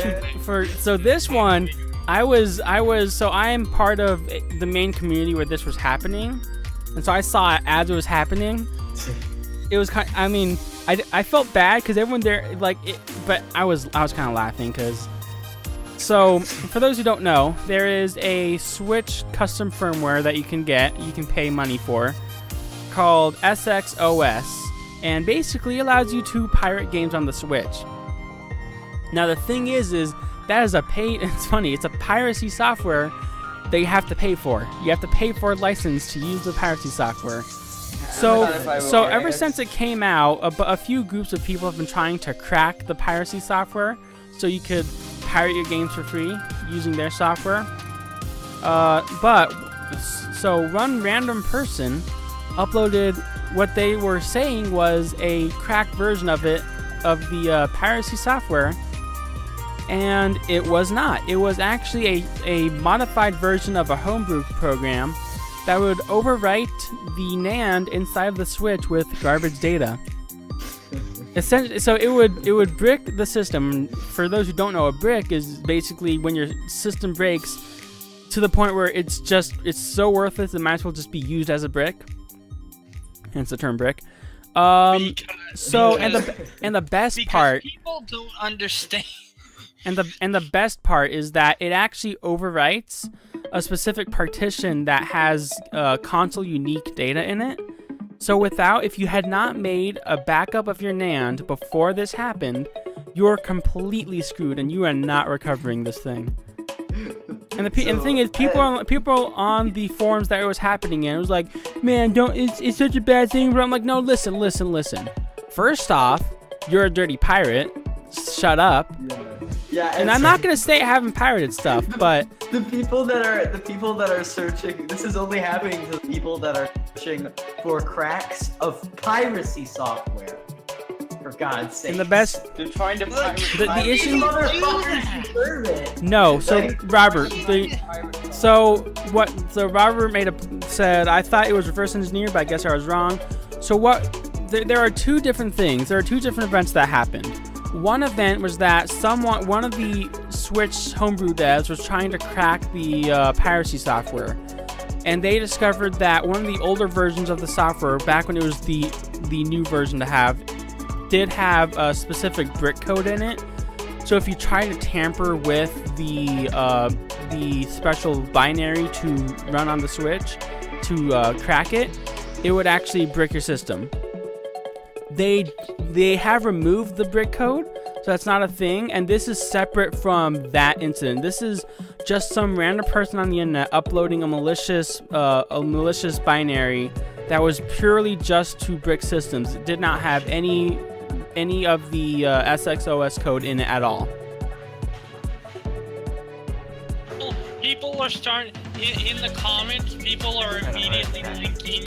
so this one, I am part of the main community where this was happening, and so I saw it as it was happening. It was kind. I mean, I felt bad because everyone there but I was kind of laughing because. So for those who don't know, there is a Switch custom firmware that you can pay money for, called SXOS. And basically allows you to pirate games on the Switch. Now the thing is that is it's funny, it's a piracy software that you have to pay for. You have to pay for a license to use the piracy software. So ever since it came out, a few groups of people have been trying to crack the piracy software so you could pirate your games for free using their software. So one random person uploaded what they were saying was a cracked version of the piracy software, and it was not. It was actually a modified version of a homebrew program that would overwrite the NAND inside of the Switch with garbage data. Essentially, so it would brick the system. For those who don't know, a brick is basically when your system breaks to the point where it's so worthless it might as well just be used as a brick. Hence the term brick. So and the best Because part, people don't understand. and the best part is that it actually overwrites a specific partition that has console unique data in it. So if you had not made a backup of your NAND before this happened, you're completely screwed and you are not recovering this thing. And the thing is, people on the forums that it was happening in, it was like, man, it's such a bad thing. But I'm like, no, listen. First off, you're a dirty pirate. Shut up. Yeah. And I'm not gonna say I haven't pirated stuff, but the people that are searching, this is only happening to the people that are searching for cracks of piracy software. For God's sake. and the best. They're trying to pirate. The issue. Motherfuckers deserve it. No, so Like- Robert, so Robert said I thought it was reverse engineered, but I guess I was wrong. So there are two different things. There are two different events that happened. One event was that one of the Switch homebrew devs was trying to crack the piracy software, and they discovered that one of the older versions of the software, back when it was the new version to have, did have a specific brick code in it. So if you try to tamper with the special binary to run on the Switch to crack it, it would actually brick your system. They have removed the brick code, so that's not a thing, and this is separate from that incident. This is just some random person on the internet uploading a malicious binary that was purely just to brick systems. It did not have any of the SXOS code in it at all. People are starting in the comments. People are immediately linking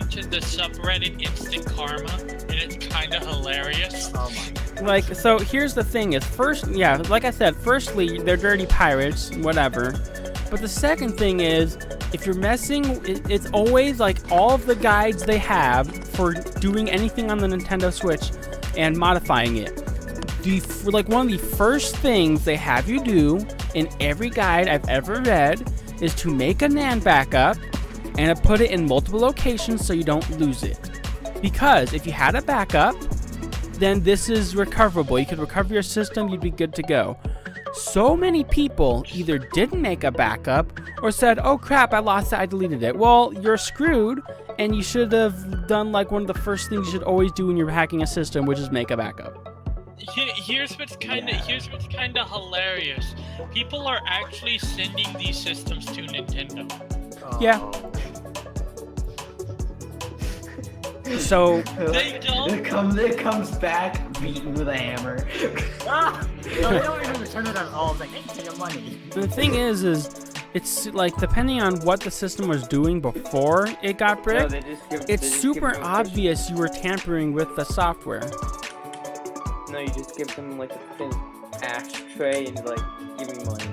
to the subreddit Instant Karma, and it's kind of hilarious. Oh my. So here's the thing: like I said, firstly, they're dirty pirates, whatever. But the second thing is, if you're messing, it's always like all of the guides they have for doing anything on the Nintendo Switch and modifying it. One of the first things they have you do in every guide I've ever read is to make a NAND backup and put it in multiple locations so you don't lose it. Because if you had a backup, then this is recoverable. You could recover your system, you'd be good to go. So many people either didn't make a backup or said, oh crap, I lost it, I deleted it. Well, you're screwed, and you should have done like one of the first things you should always do when you're hacking a system, which is make a backup. Here's what's kind of hilarious. People are actually sending these systems to Nintendo. Yeah. So They don't. It comes back beaten with a hammer. Ah! No, they don't even return it at all. It's like, hey, take your money. the thing is it's like depending on what the system was doing before it got No, bricked, they just give, it's super obvious you were tampering with the software. No, you just give them like a thin ashtray and like give me money.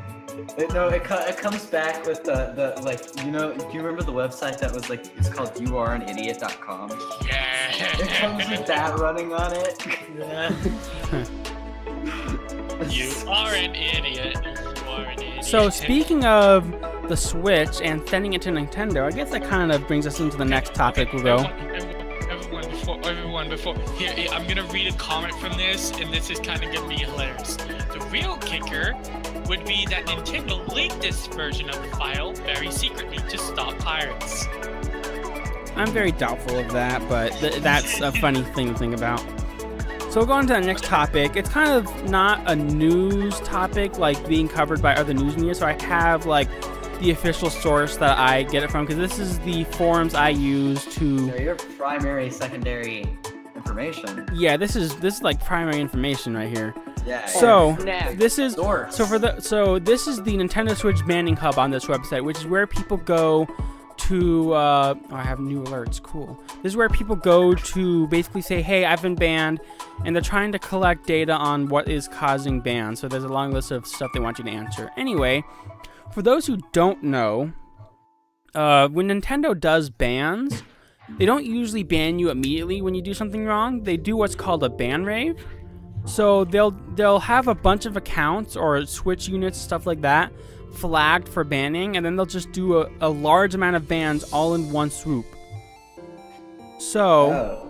It comes back with the like, do you remember the website that was like, it's called youareanidiot.com? Yeah. It comes with that running on it. You are an idiot. You are an idiot. So speaking of the Switch and sending it to Nintendo, I guess that kind of brings us into the next topic we'll go. Everyone, before here, I'm gonna read a comment from this, and this is kind of gonna be hilarious. The real kicker would be that Nintendo leaked this version of the file very secretly to stop pirates. I'm very doubtful of that, but that's a funny thing to think about. So we'll go on to the next topic. It's kind of not a news topic like being covered by other news media, so I have like the official source that I get it from, because this is the forums I use to. Your primary, secondary information. Yeah, this is like primary information right here. Yeah. So snap. this is Source. so this is the Nintendo Switch banning hub on this website, which is where people go to. I have new alerts. Cool. This is where people go to basically say, hey, I've been banned, and they're trying to collect data on what is causing bans. So there's a long list of stuff they want you to answer. Anyway, for those who don't know, when Nintendo does bans, they don't usually ban you immediately when you do something wrong. They do what's called a ban rave. So they'll have a bunch of accounts or Switch units, stuff like that, flagged for banning, and then they'll just do a large amount of bans all in one swoop. So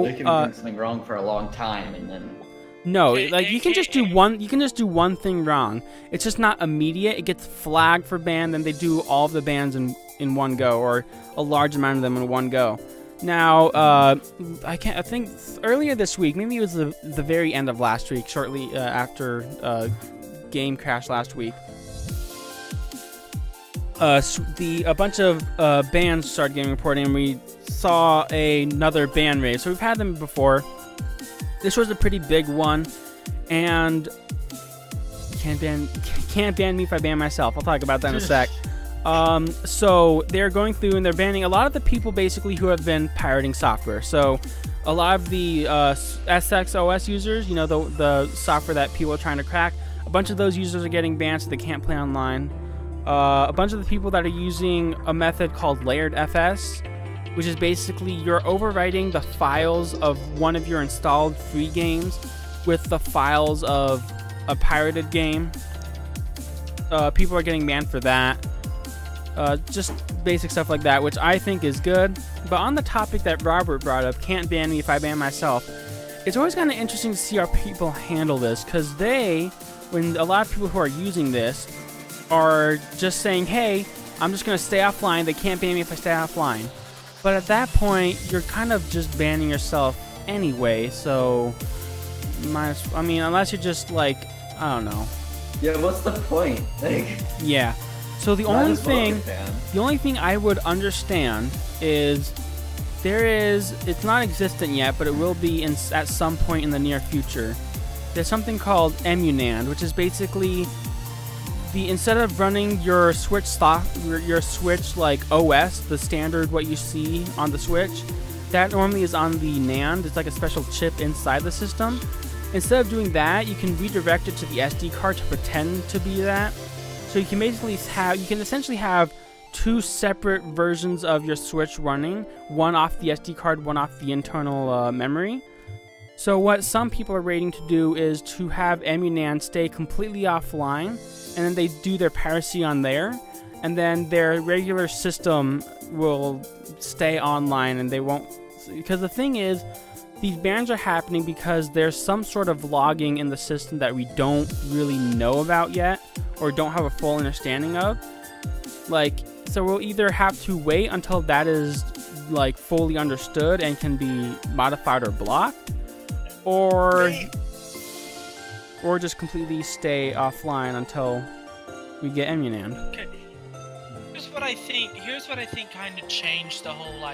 They can do something wrong for a long time, and then. no, like you can just do one thing wrong. It's just not immediate. It gets flagged for ban, then they do all of the bans in one go, or a large amount of them in one go. Now, I think earlier this week, maybe it was the very end of last week, shortly after GameCrash last week, a bunch of bans started getting reported, and we saw another ban raid. So we've had them before. This was a pretty big one, and can't ban me if I ban myself. I'll talk about that in a sec. So they're going through and they're banning a lot of the people basically who have been pirating software. So a lot of the SXOS users, you know, the software that people are trying to crack, a bunch of those users are getting banned so they can't play online. A bunch of the people that are using a method called layered FS, which is basically you're overwriting the files of one of your installed free games with the files of a pirated game. People are getting banned for that. Just basic stuff like that, which I think is good. But on the topic that Robert brought up, can't ban me if I ban myself, it's always kind of interesting to see how people handle this, because when a lot of people who are using this are just saying, hey, I'm just going to stay offline, they can't ban me if I stay offline. But at that point, you're kind of just banning yourself anyway, so unless you're just like, I don't know. Yeah, what's the point? Like, yeah. So the only thing I would understand is it's not existent yet, but it will be at some point in the near future. There's something called emunand, which is basically instead of running your Switch your Switch like OS, the standard what you see on the Switch, that normally is on the NAND. It's like a special chip inside the system. Instead of doing that, you can redirect it to the SD card to pretend to be that. So you can essentially have two separate versions of your Switch running, one off the SD card, one off the internal memory. So what some people are rating to do is to have emunand stay completely offline, and then they do their piracy on there, and then their regular system will stay online, and they won't. Because the thing is, these bans are happening because there's some sort of logging in the system that we don't really know about yet, or don't have a full understanding of. So we'll either have to wait until that is like fully understood and can be modified or blocked, or just completely stay offline until we get emunand. Okay. Here's what I think kind of changed the whole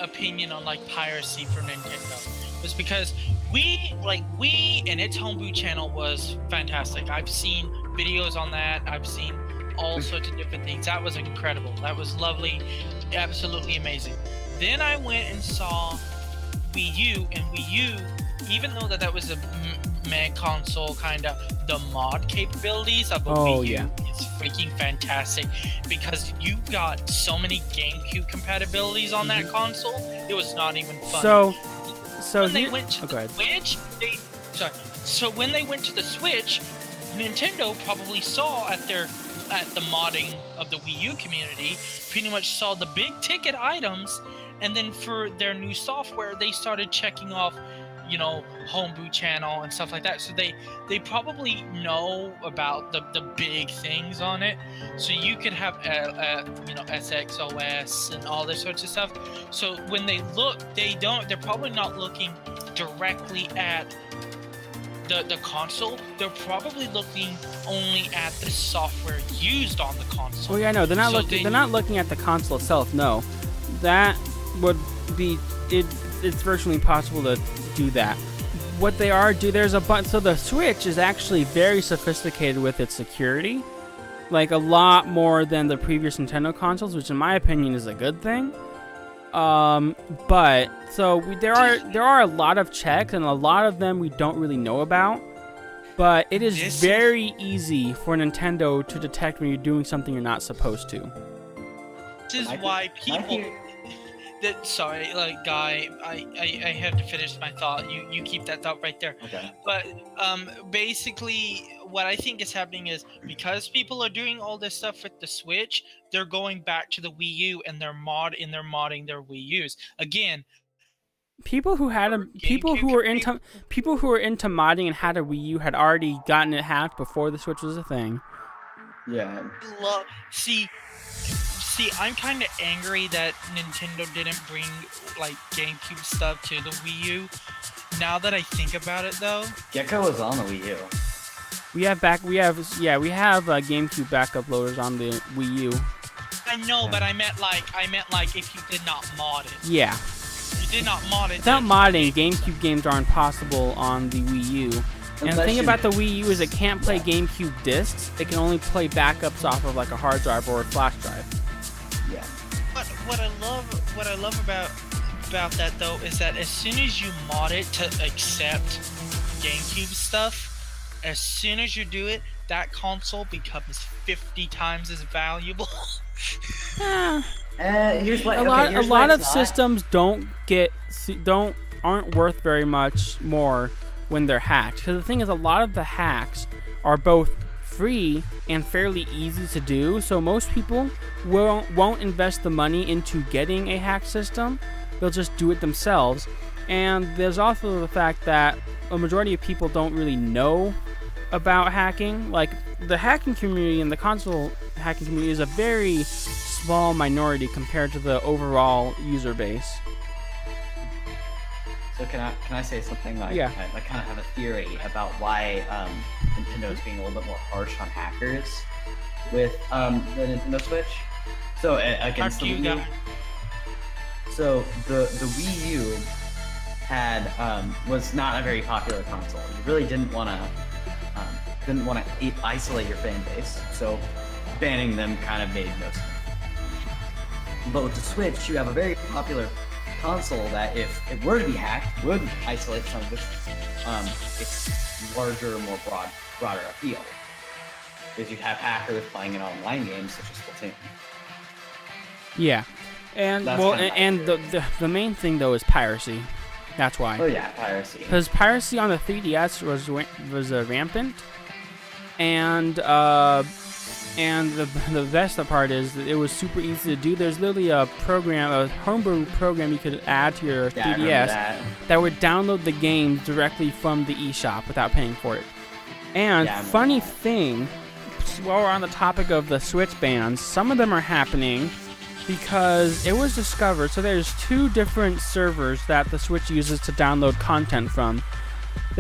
opinion on piracy for Nintendo, was because we and its homebrew channel was fantastic. I've seen videos on that. I've seen all sorts of different things. That was incredible. That was lovely, absolutely amazing. Then I went and saw Wii U, and Wii U, even though that was a meh console, kind of, the mod capabilities of a Wii U is freaking fantastic, because you got so many GameCube compatibilities on that console. It was not even funny. So when they went to the Switch, Nintendo probably saw at the modding of the Wii U community, pretty much saw the big ticket items, and then for their new software, they started checking off, homebrew channel and stuff like that. So they probably know about the big things on it. So you could have SXOS and all this sorts of stuff. So when they look, they're probably not looking directly at the console. They're probably looking only at the software used on the console. Oh yeah, no, they're not looking at the console itself. No, that would be it. It's virtually impossible to do that. What they there's a bunch. So the Switch is actually very sophisticated with its security, like a lot more than the previous Nintendo consoles, which in my opinion is a good thing. But so there are a lot of checks, and a lot of them we don't really know about. But it is very easy for Nintendo to detect when you're doing something you're not supposed to. This is why people. Sorry, Guy, I have to finish my thought. You keep that thought right there. Okay. But basically, what I think is happening is because people are doing all this stuff with the Switch, they're going back to the Wii U and they're modding their Wii U's again. People who were into modding and had a Wii U had already gotten it hacked before the Switch was a thing. Yeah. See, I'm kind of angry that Nintendo didn't bring GameCube stuff to the Wii U. Now that I think about it, though, Gecko was on the Wii U. We have GameCube backup loaders on the Wii U. I know, but I meant like if you did not mod it. Yeah. You did not mod it. Without modding, GameCube games aren't possible on the Wii U. And the thing about the Wii U is it can't play GameCube discs. It can only play backups off of like a hard drive or a flash drive. Yeah. But what I love about that though is that as soon as you mod it to accept GameCube stuff, as soon as you do it, that console becomes 50 times as valuable. Here's what, a lot of systems aren't worth very much more when they're hacked. Because the thing is, a lot of the hacks are both free and fairly easy to do. So most people won't invest the money into getting a hack system. They'll just do it themselves. And there's also the fact that a majority of people don't really know about hacking. Like, the hacking community and the console hacking community is a very small minority compared to the overall user base. So can I say something? Like, yeah. I kind of have a theory about why Nintendo is being a little bit more harsh on hackers with the Nintendo Switch. So against the Wii U. So the Wii U was not a very popular console. You really didn't want to isolate your fan base, so banning them kind of made no sense. But with the Switch, you have a very popular console that, if it were to be hacked, would isolate some of its larger, more broader appeal. Because you'd have hackers playing in online games such as Splatoon. Yeah, and the main thing though is piracy. That's why. Oh yeah, piracy. Because piracy on the 3DS was rampant, and the best part is that it was super easy to do. There's literally a homebrew program you could add to your 3DS that would download the game directly from the eShop without paying for it. And funny thing, while we're on the topic of the Switch bans, some of them are happening because it was discovered. So there's two different servers that the Switch uses to download content from.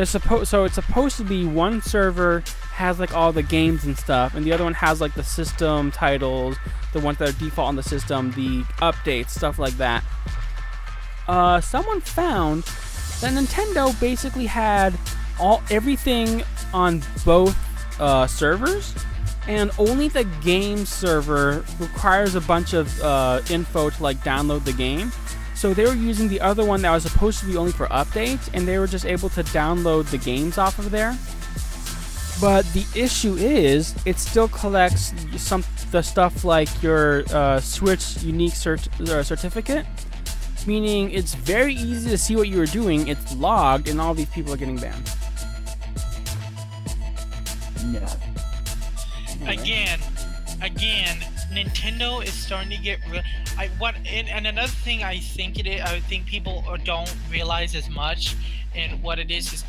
So it's supposed to be one server has like all the games and stuff, and the other one has like the system titles, the ones that are default on the system, the updates, stuff like that. Someone found that Nintendo basically had everything on both servers, and only the game server requires a bunch of info to like download the game. So they were using the other one that was supposed to be only for updates, and they were just able to download the games off of there. But the issue is, it still collects the stuff like your Switch unique certificate, meaning it's very easy to see what you were doing. It's logged, and all these people are getting banned. Yeah. Again, Nintendo is starting to get real. And another thing I think people don't realize as much, and what it is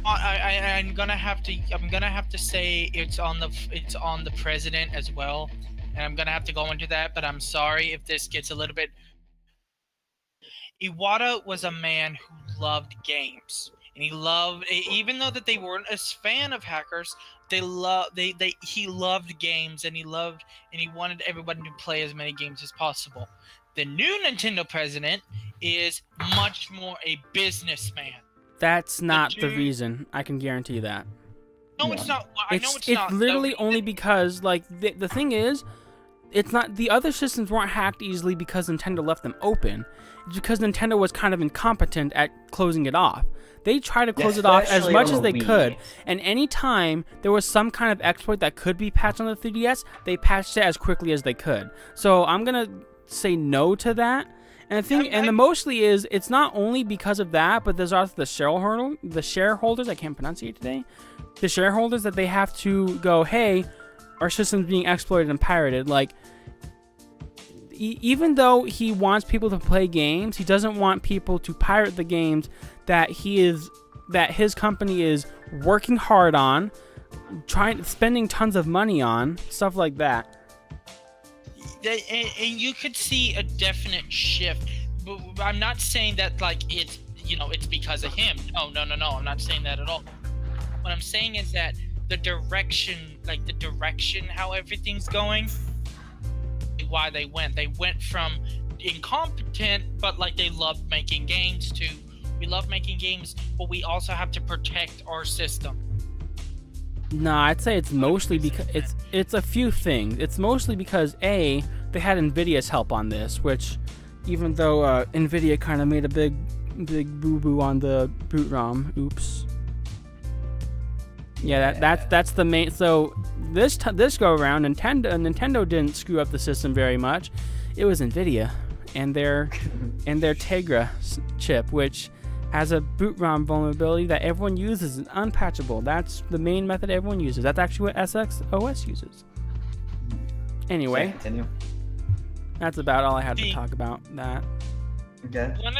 I'm gonna have to say it's on the president as well, and I'm gonna have to go into that. But I'm sorry if this gets a little bit. Iwata was a man who loved games, and he loved, even though that they weren't a fan of hackers, he loved games, and he wanted everybody to play as many games as possible. The new Nintendo president is much more a businessman. That's not the reason. I can guarantee that. No, it's not. I know it's not. It's literally only because, like, the thing is, it's not, the other systems weren't hacked easily because Nintendo left them open. It's because Nintendo was kind of incompetent at closing it off. They tried to close it off as much as they could, and anytime there was some kind of exploit that could be patched on the 3DS, they patched it as quickly as they could. So I'm gonna say no to that. And the mostly is, it's not only because of that, but there's also the shareholders, I can't pronounce it today, the shareholders that they have to go, hey, our system's being exploited and pirated. Like, even though he wants people to play games, he doesn't want people to pirate the games that his company is working hard on, spending tons of money on, stuff like that. And you could see a definite shift. But I'm not saying that like it's because of him. No. I'm not saying that at all. What I'm saying is that the direction how everything's going, why they went from incompetent but like they loved making games to we love making games, but we also have to protect our system. No, I'd say it's mostly because it's a few things. It's mostly because they had Nvidia's help on this, which even though Nvidia kind of made a big boo-boo on the boot ROM, oops. Yeah, that's the main. So this go around, Nintendo didn't screw up the system very much. It was Nvidia and their Tegra chip, which has a boot ROM vulnerability that everyone uses and unpatchable. That's the main method everyone uses. That's actually what SXOS uses. Anyway, Yeah, continue. that's about all I had to talk about that. Okay. One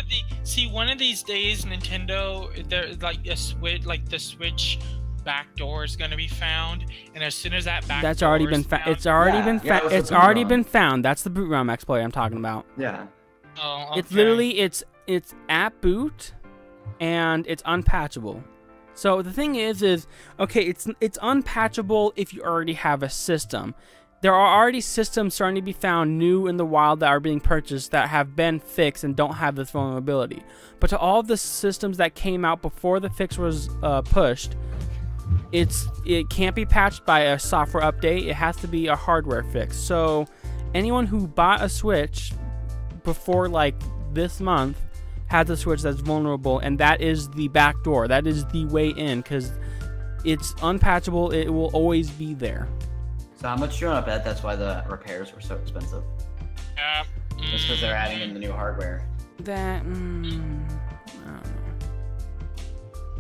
of these days, Nintendo, the Switch back door is gonna be found, and as soon as that back That's door already is been found, it's already Yeah, been yeah, it was it's the boot already ROM. been found. That's the boot ROM exploit I'm talking about. Yeah. Oh, okay. It's literally it's at boot and it's unpatchable. So the thing is okay, it's unpatchable if you already have a system. There are already systems starting to be found new in the wild that are being purchased that have been fixed and don't have this vulnerability. But to all of the systems that came out before the fix was pushed, it can't be patched by a software update. It has to be a hardware fix. So anyone who bought a Switch before like this month has a Switch that's vulnerable, and that is the back door. That is the way in, because it's unpatchable. It will always be there. So how much do you want to bet that's why the repairs were so expensive? Just because they're adding in the new hardware. That I don't know.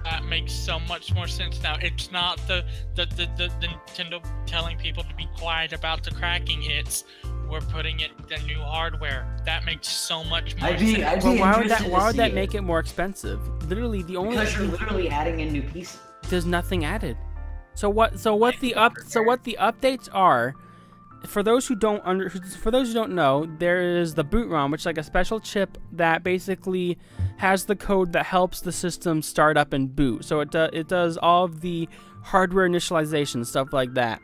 That makes so much more sense now. It's not the Nintendo telling people to be quiet about the cracking. It's we're putting in the new hardware. That makes so much more sense. Well, why would that make it more expensive? Literally, the only Because you're literally adding in new pieces. there's nothing added. So what the updates are, for those who don't know, there is the boot ROM, which is like a special chip that basically has the code that helps the system start up and boot. So it does all of the hardware initialization, stuff like that.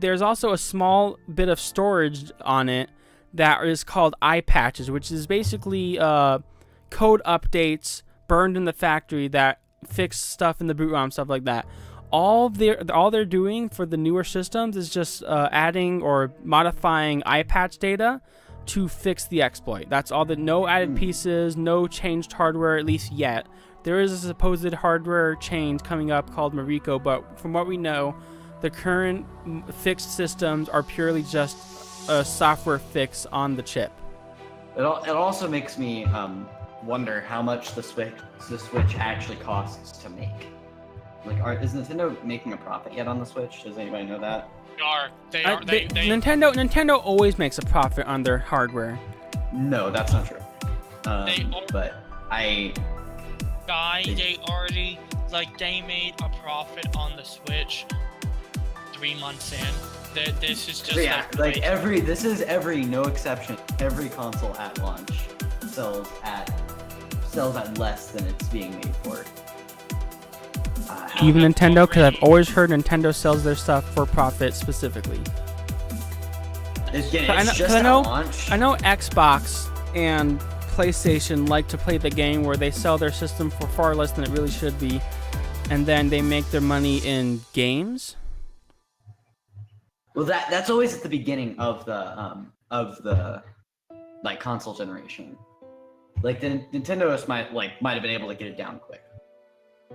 There's also a small bit of storage on it that is called iPatches, which is basically code updates burned in the factory that fix stuff in the boot ROM, stuff like that. All they're doing for the newer systems is just adding or modifying iPatch data to fix the exploit. That's all. No added pieces, no changed hardware, at least yet. There is a supposed hardware change coming up called Mariko, but from what we know, the current fixed systems are purely just a software fix on the chip. It also makes me wonder how much the Switch actually costs to make. Like, is Nintendo making a profit yet on the Switch? Does anybody know that? Nintendo always makes a profit on their hardware. No, that's not true. They made a profit on the Switch 3 months in. This is just every no exception. Every console at launch sells at less than it's being made for. Even Nintendo, because I've always heard Nintendo sells their stuff for profit specifically. I know Xbox and PlayStation like to play the game where they sell their system for far less than it really should be, and then they make their money in games. Well, that's always at the beginning of the like console generation. Like the Nintendo might have been able to get it down quick.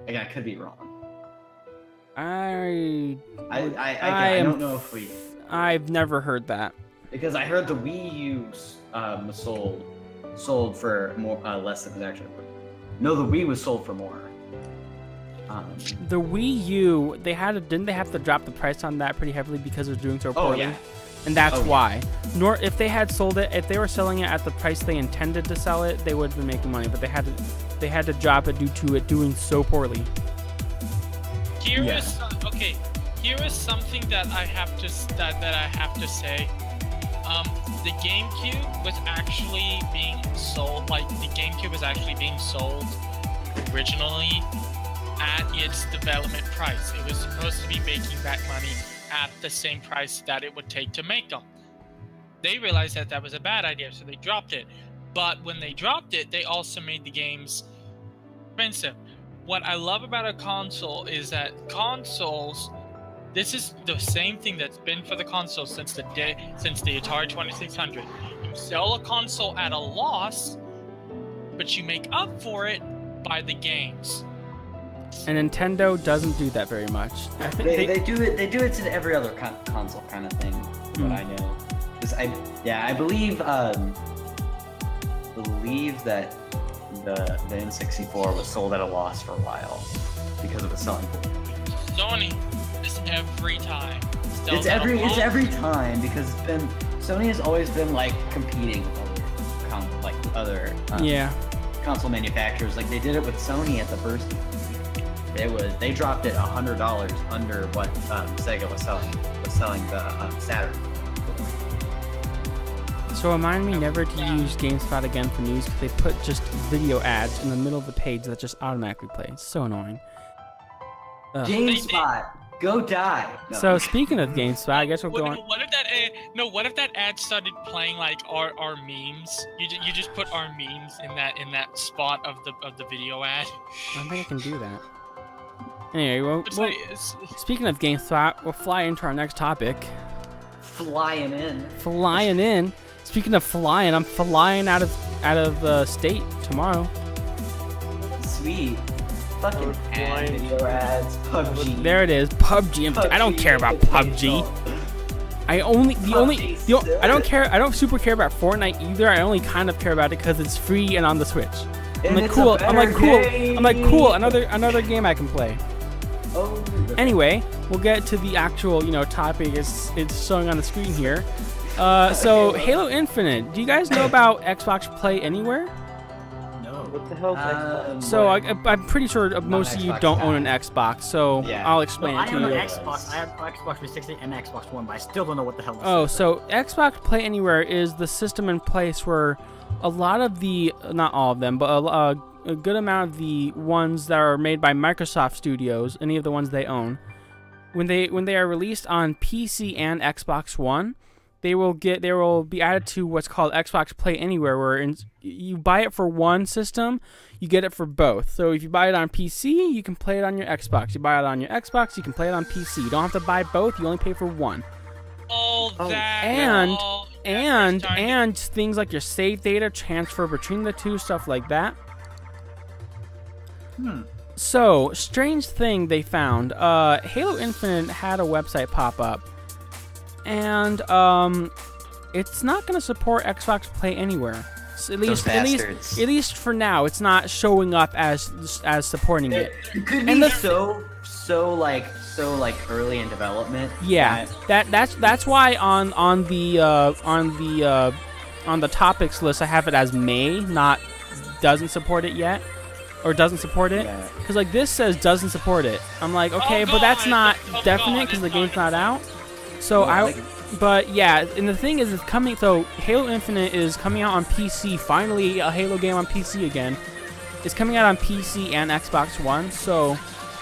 Again, I could be wrong. I don't know if we. I've never heard that. Because I heard the Wii U sold for more less than it was actually worth. No, the Wii was sold for more. The Wii U, didn't they have to drop the price on that pretty heavily because it was doing so poorly? Oh, yeah. And that's why. Nor if they had sold it, if they were selling it at the price they intended to sell it, they would have been making money. But they had to drop it due to it doing so poorly. Here is something that I have to say. The GameCube was actually being sold. Like the GameCube was actually being sold originally at its development price. It was supposed to be making back money at the same price that it would take to make them. They realized that that was a bad idea, so they dropped it. But when they dropped it, they also made the games expensive. What I love about a console is that consoles, this is the same thing that's been for the console since the Atari 2600. You sell a console at a loss, but you make up for it by the games. And Nintendo doesn't do that very much. I think They do it. They do it to every other console kind of thing. What I know. 'Cause I believe that the N64 was sold at a loss for a while because it was selling. Sony is every time. It's every time because Sony has always been like competing with other console manufacturers. Like they did it with Sony at the first. They dropped it $100 under what Sega was selling the Saturn. So remind me never to use GameSpot again for news because they put just video ads in the middle of the page that just automatically play. It's so annoying. GameSpot, go die. No. So speaking of GameSpot, I guess we'll go on. What if that ad started playing like our memes? You just put our memes in that spot of the video ad. I don't think I can do that. Anyway, speaking of GameSpot, we'll fly into our next topic. Flying in. Speaking of flying, I'm flying out of state tomorrow. Sweet. Fucking video ads. PUBG. There it is. PUBG. I don't care about PUBG. I don't care. I don't super care about Fortnite either. I only kind of care about it because it's free and on the Switch. I'm like cool. Another game I can play. Oh. Anyway, we'll get to the actual topic. It's showing on the screen here. So Halo Infinite. Do you guys know about Xbox Play Anywhere? No. What the hell's Xbox? So I'm pretty sure most of you don't own an Xbox. So I'll explain it to you. I own an Xbox. I have Xbox 360 and Xbox One, but I still don't know what the hell this is. Oh, so Xbox Play Anywhere is the system in place where a lot of the, not all of them, but a good amount of the ones that are made by Microsoft Studios, any of the ones they own, when they are released on PC and Xbox One, they will be added to what's called Xbox Play Anywhere, where you buy it for one system, you get it for both. So if you buy it on PC, you can play it on your Xbox. You buy it on your Xbox, you can play it on PC. You don't have to buy both. You only pay for one. And things like your save data, transfer between the two, stuff like that. So, strange thing they found. Halo Infinite had a website pop up, and it's not going to support Xbox Play Anywhere. So at least for now, it's not showing up as supporting it. It could be so early in development. Yeah, that's why on the topics list I have it as may, not doesn't support it yet, or doesn't support it, because like this says doesn't support it. I'm like, okay, but that's not definite because the game's not out. So but yeah, and the thing is, it's coming. So Halo Infinite is coming out on PC. Finally, a Halo game on PC again. It's coming out on PC and Xbox One. So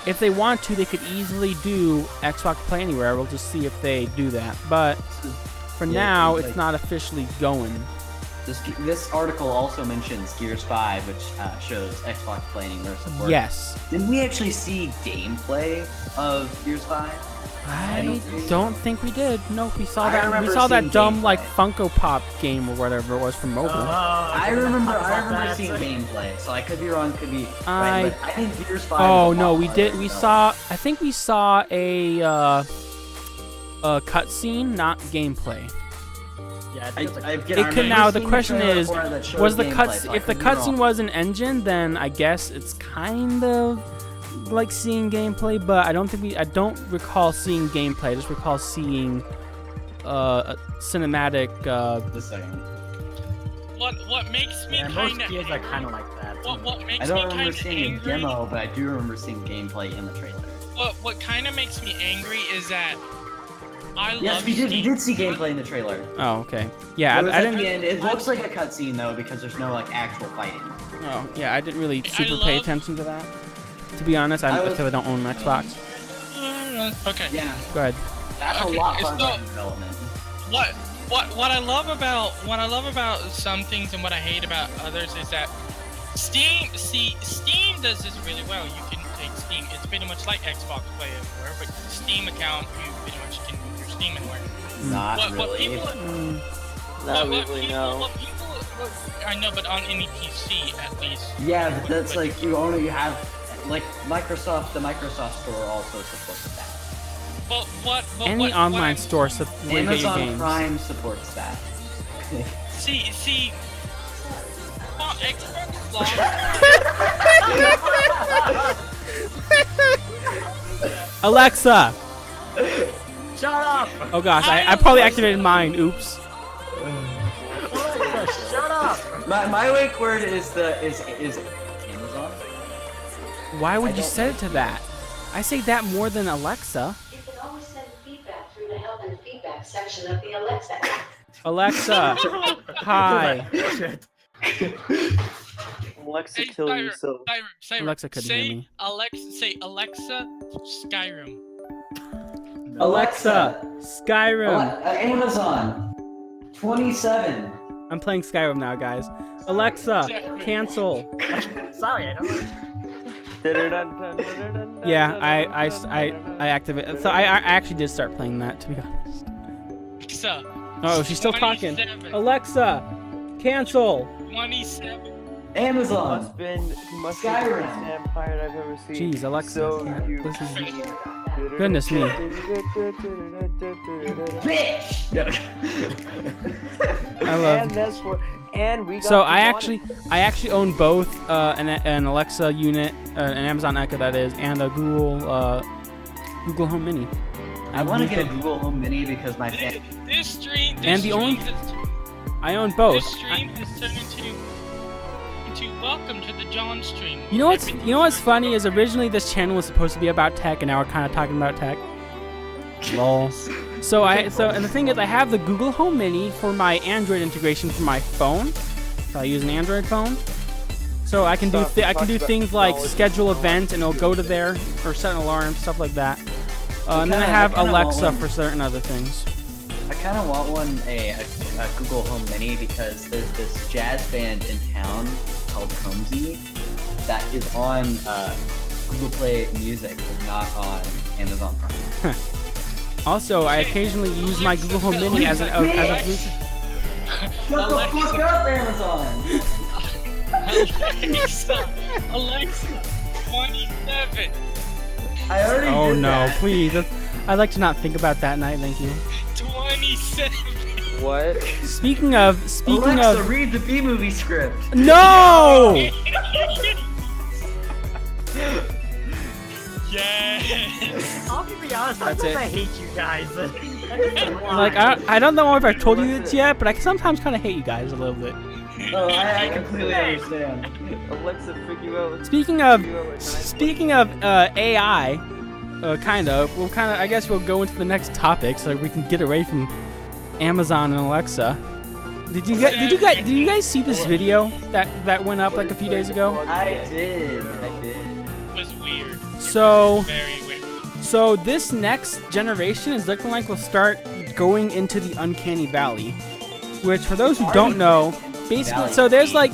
if they want to, they could easily do Xbox Play Anywhere. We'll just see if they do that. But for now, it's not officially going. This article also mentions Gears 5, which shows Xbox Play Anywhere support. Yes. Didn't we actually see gameplay of Gears 5? I don't think we did. No, we saw that. We saw that dumb like Funko Pop game or whatever it was from mobile. I remember seeing gameplay, so I could be wrong. Could be. Right, but I think Gears 5. Oh no, we did. We saw. I think we saw a cutscene, not gameplay. Yeah, it could now. The question is, was the cutscene? If the cutscene was an engine, then I guess it's kind of like seeing gameplay. But I don't recall seeing gameplay. I just recall seeing a cinematic. This second. What makes me kind of kids are kind of like that. What makes I don't me remember kind of seeing angry? a demo, but I do remember seeing gameplay in the trailer. What kind of makes me angry is that Yes, we did see gameplay in the trailer. Oh, okay. Yeah, But I at didn't. the end, it looks like a cutscene though because there's no like actual fighting. Oh, yeah, I didn't really super pay love- attention to that. To be honest, because I don't own an Xbox. Okay. Yeah, Go ahead. that's a Okay, lot it's fun not- in development. What I love about some things and what I hate about others is that Steam does this really well. You can take Steam. It's pretty much like Xbox Play Everywhere, but Steam account you pretty much can move your Steam anywhere. Not What really. people Not what really, people, no. what people, I know, but on any PC at least. Yeah, but that's like you have like Microsoft. The Microsoft Store also supports that. But Any what online I'm- store where you get your Amazon games. Prime supports that. See, on Xbox Live, Alexa! Shut up! Oh gosh, I probably activated mine. Oops. Alexa, shut up! My wake word is Amazon. Why would you set it to that? I say that more than Alexa. You can always send feedback through the help and feedback section of the Alexa app. Alexa, hi. Shit. Alexa, hey, kill yourself. Siren, Alexa couldn't hear me. Say Alexa, Skyrim. Alexa, Skyrim. Amazon. 27. I'm playing Skyrim now, guys. Alexa, cancel. Sorry, I don't know. Yeah, I activated. So I actually did start playing that, to be honest. Alexa. Oh, she's still talking. 27. Alexa, cancel. 27. Amazon. Must been the most Skyrim. damn pirate I've ever seen. Jeez, Alexa. So can't you listen. Goodness me. Bitch. No. I love. And that's what. And we got. So the I actually own both an Alexa unit, an Amazon Echo that is, and a Google Home Mini. I want to get a Google Home Mini because my fan. This stream. And the only- I own both. This stream has turned into welcome to the John stream. You know what's funny is originally this channel was supposed to be about tech, and now we're kind of talking about tech. Lol. And the thing is, I have the Google Home Mini for my Android integration for my phone. So I use an Android phone. So I can do things like schedule events, and it'll go to there, or set an alarm, stuff like that. And then I have Alexa for certain other things. I kind of want a Google Home Mini because there's this jazz band in town called Combsy that is on Google Play Music, but not on Amazon Prime. Also, I occasionally use my Google Home Mini as a Bluetooth. Shut the fuck up, Amazon! Alexa, 27. I already Oh did no, that. please. I'd like to not think about that night, thank you. 27. What? Speaking of, Alexa, read the B-movie script. no! Yes. I'll be honest, That's sometimes it. I hate you guys. Like I don't know if I've told you this yet, but I sometimes kind of hate you guys a little bit. Oh, I completely understand. Alexa, figure out. Speaking of AI, I guess we'll go into the next topic so we can get away from Amazon and Alexa. Did you guys see this video that went up like a few days ago? I did. It was weird. So Very weird. So this next generation is looking like we'll start going into the uncanny valley, which for those who don't know, basically, so there's like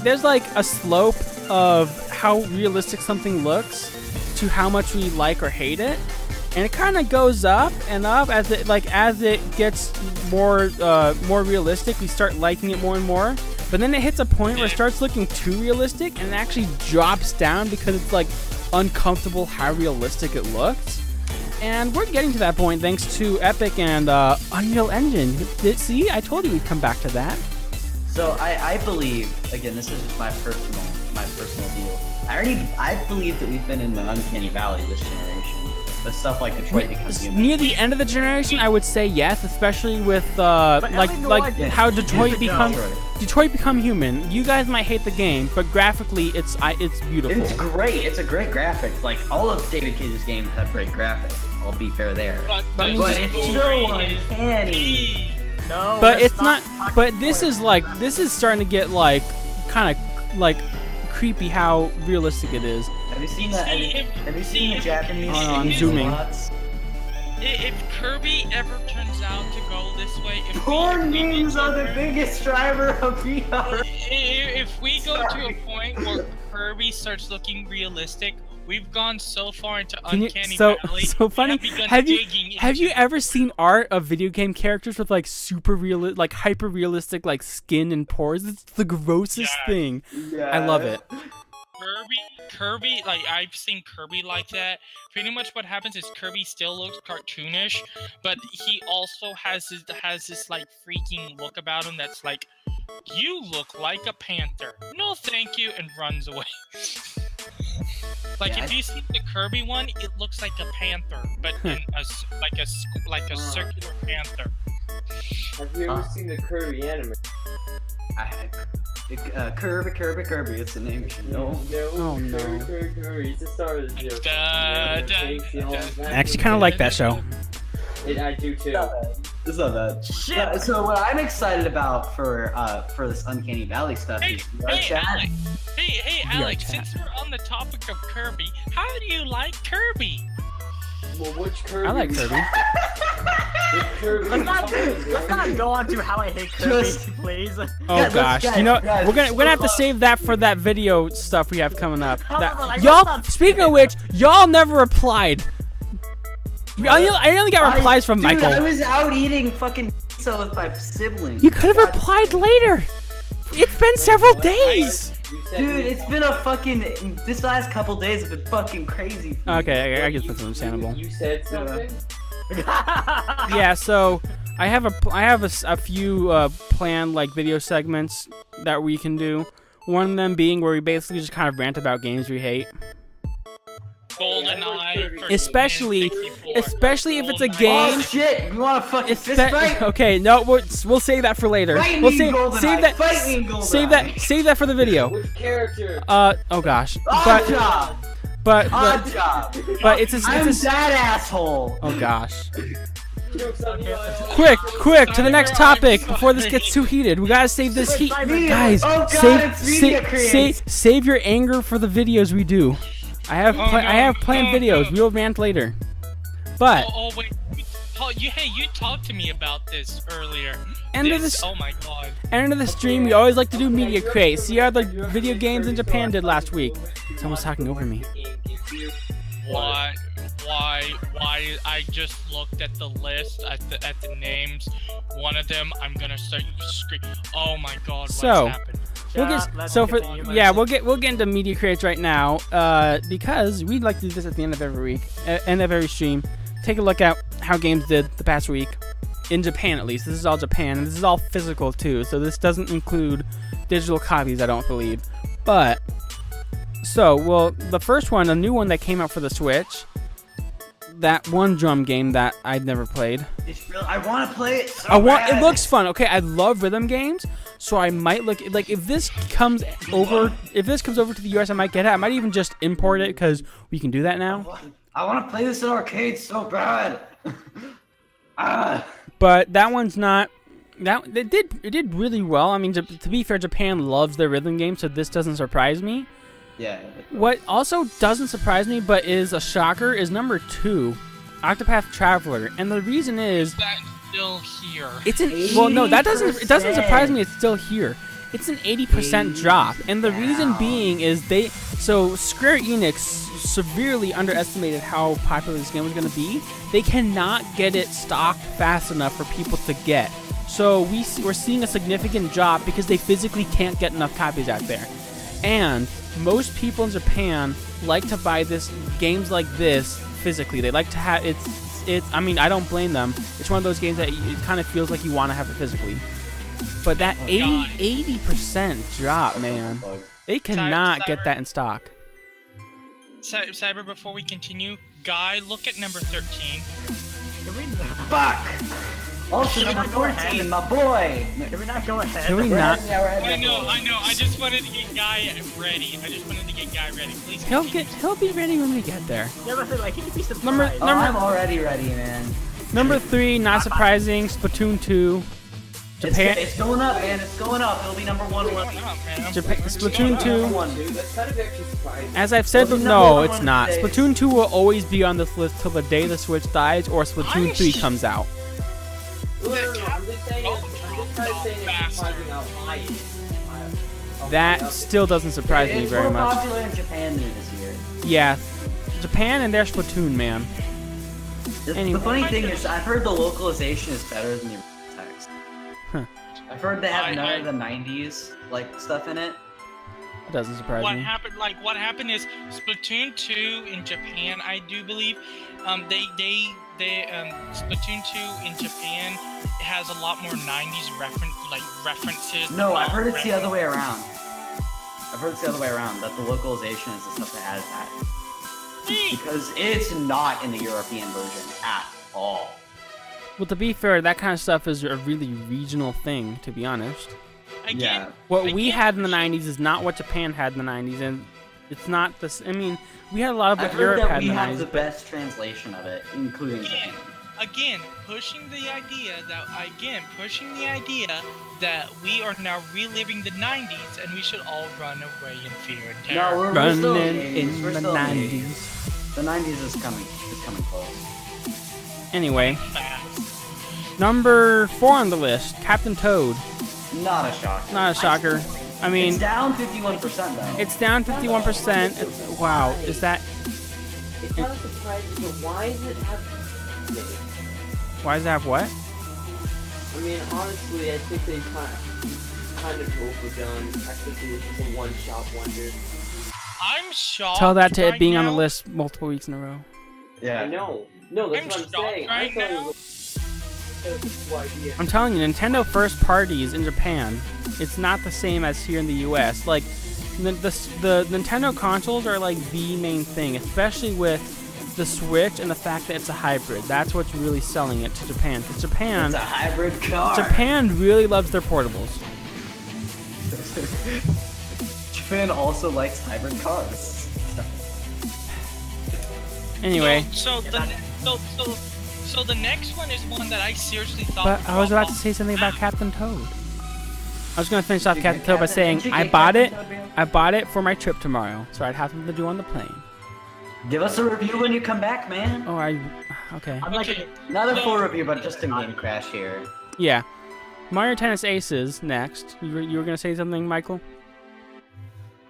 a slope of how realistic something looks to how much we like or hate it, and it kind of goes up and up as it gets more realistic. We start liking it more and more, but then it hits a point where it starts looking too realistic and it actually drops down because it's like uncomfortable how realistic it looks. And we're getting to that point thanks to Epic and Unreal Engine. See, I told you we'd come back to that. So I believe, again, this is just my personal view. I believe that we've been in the uncanny valley this generation. But stuff like Detroit becomes human. Near the end of the generation, I would say yes, especially with like how Detroit become human. You guys might hate the game, but graphically, it's beautiful. It's great. It's a great graphic. Like all of David Cage's games have great graphics. I'll be fair there. But it's so uncanny. No, But let's it's not. talk But about this it. is starting to get like kind of like creepy how realistic it is. Have you seen that? Have you seen the Japanese? Oh, no, I'm zooming. If Kirby ever turns out to go this way, Porn games are the biggest driver of VR. If we go to a point where Kirby starts looking realistic, we've gone so far into uncanny valley. So funny. Have you ever seen art of video game characters with like super real, like hyper realistic, like skin and pores? It's the grossest thing. Yeah. I love it. Kirby, like I've seen Kirby like that. Pretty much what happens is Kirby still looks cartoonish, but he also has this like freaking look about him that's like, you look like a panther. No, thank you, and runs away. Like if you see the Kirby one, it looks like a panther, but in a circular panther. Have you ever seen the Kirby anime? Kirby. It's the name. No. Oh, no. Kirby. It's the star of the joke. I actually kind of like that show. I do too. It's not bad. Shit. So what I'm excited about for this Uncanny Valley stuff is chat. Hey, Alex. Since we're on the topic of Kirby, how do you like Kirby? Well, which Kirby? I like Kirby. Let's not go on to how I hate Kirby, please. Oh gosh, guys, you know guys, we're gonna have to save that for that video stuff we have coming up. Like, Y'all, speaking of which, y'all never replied. I only got replies from Dude, Michael. I was out eating fucking pizza with my siblings. You could have replied later. It's been several days. Dude, it's been a fucking. This last couple days have been fucking crazy. Okay, I guess that's understandable. You said something? Yeah, so I have a few planned like video segments that we can do. One of them being where we basically just kind of rant about games we hate. GoldenEye. Especially if it's a game. Oh shit! You want to fucking fist fight? Okay, no, we'll save that for later. We'll save that. Save that for the video. Which character? Oh gosh. But it's I'm that asshole. Oh gosh. Quick to the next topic before this gets too heated. We gotta save this heat, guys. Save your anger for the videos we do. I have planned videos. We'll rant later. But Wait. You talked to me about this earlier. Oh my god. End of the stream, we always like to do media crate. See how the video games in Japan did last week. Someone's talking over me. Why? I just looked at the list, at the names. One of them, I'm gonna start screaming. Oh my god, what's happened? We'll get into media crates right now, because we'd like to do this at the end of every week, end of every stream. Take a look at how games did the past week, in Japan at least. This is all Japan, and this is all physical too, so this doesn't include digital copies, I don't believe. But the first one, a new one that came out for the Switch, that one drum game that I'd never played. I want to play it. It looks fun. Okay, I love rhythm games, so I might look like if this comes over to the US, I might get it. I might even just import it because we can do that now. I want to play this in arcade so bad. But that one's not. It did really well. I mean, to be fair, Japan loves their rhythm games, so this doesn't surprise me. Yeah. What also doesn't surprise me, but is a shocker, is number 2, Octopath Traveler, and the reason is that's still here. It doesn't surprise me. It's still here. It's an 80% drop, and the reason being is Square Enix severely underestimated how popular this game was going to be. They cannot get it stocked fast enough for people to get. So we're seeing a significant drop because they physically can't get enough copies out there. And most people in Japan like to buy games like this physically. They like to have I mean, I don't blame them. It's one of those games that it kind of feels like you want to have it physically. But that 80% drop, man, they cannot get that in stock. Cyber, before we continue, Guy, look at number 13. Can we, Fuck! Also, Can we number not go ahead? 14, my boy! can we not go ahead? Can we not? I know. I just wanted to get Guy ready. Please continue. He'll be ready when we get there. Yeah, listen, like, he could be surprised. Number- Oh, I'm already ready, man. Number 3, not surprising, Splatoon 2. Japan. It's going up, man. It's going up. It'll be number 1. What's going on, man? Splatoon 2. One, dude. That's kind of actually surprising. As I've said, Well, the no, number one it's one not. today- Splatoon 2 will always be on this list till the day the Switch dies or Splatoon 3 comes out. No, I'm just saying I'm just trying to say it's surprising how high it is. That still doesn't surprise me It's very more much. popular in Japan than this year. Yeah, Japan and their Splatoon, man. Anyway. The funny thing is, I've heard the localization is better than the text. Huh. I've heard they have none I- of the 90s like stuff in it. It doesn't surprise What me. happened? Like what happened is Splatoon 2 in Japan, I do believe, Splatoon 2 in Japan has a lot more 90s references. No, I've heard it's the other way around. I've heard it's the other way around, that the localization is the stuff that adds that. Because it's not in the European version at all. Well, to be fair, that kind of stuff is a really regional thing, to be honest. Again, What we had in the 90s is not what Japan had in the 90s, and it's not this. I mean, we had a lot of I've what heard Europe that had we in the have 90s. the best translation of it, including Japan. Again, pushing the idea that we are now reliving the 90s and we should all run away in fear and terror. No, we're still Running in in We're the still 90s. The 90s is coming close. Anyway, Fast. number 4 on the list, Captain Toad. Not a shock. Not a shocker. I mean, It's down 51% though. it's down 51%. Wow, is that? It's not surprising, but why does it have... Why does it have what? I mean, honestly, I think they kind of overdone. I think it was just a one-shot wonder. I'm shocked. Tell that to it right being on the now. list multiple weeks in a row. Yeah. I know. No, that's I'm what I'm shocked saying. right I thought now. it was a cool idea. I'm telling you, Nintendo first parties in Japan, it's not the same as here in the US. Like, the Nintendo consoles are like the main thing, especially with the Switch and the fact that it's a hybrid. That's what's really selling it to Japan. Because Japan, It's a hybrid car. Japan really loves their portables. Japan also likes hybrid cars. Anyway, So the next one is one that I seriously thought. but would I was drop about to off say something the about map. Captain Toad. I was gonna finish off Did you Captain get Toad by Captain- saying did you I get bought it. Captain Toad, Bill? I bought it for my trip tomorrow, so I'd have something to do on the plane. Give us a review when you come back, man. Oh, okay. I'm like, Okay. Not a No. full review, but just a game crash here. Yeah. Mario Tennis Aces next. You were gonna say something, Michael?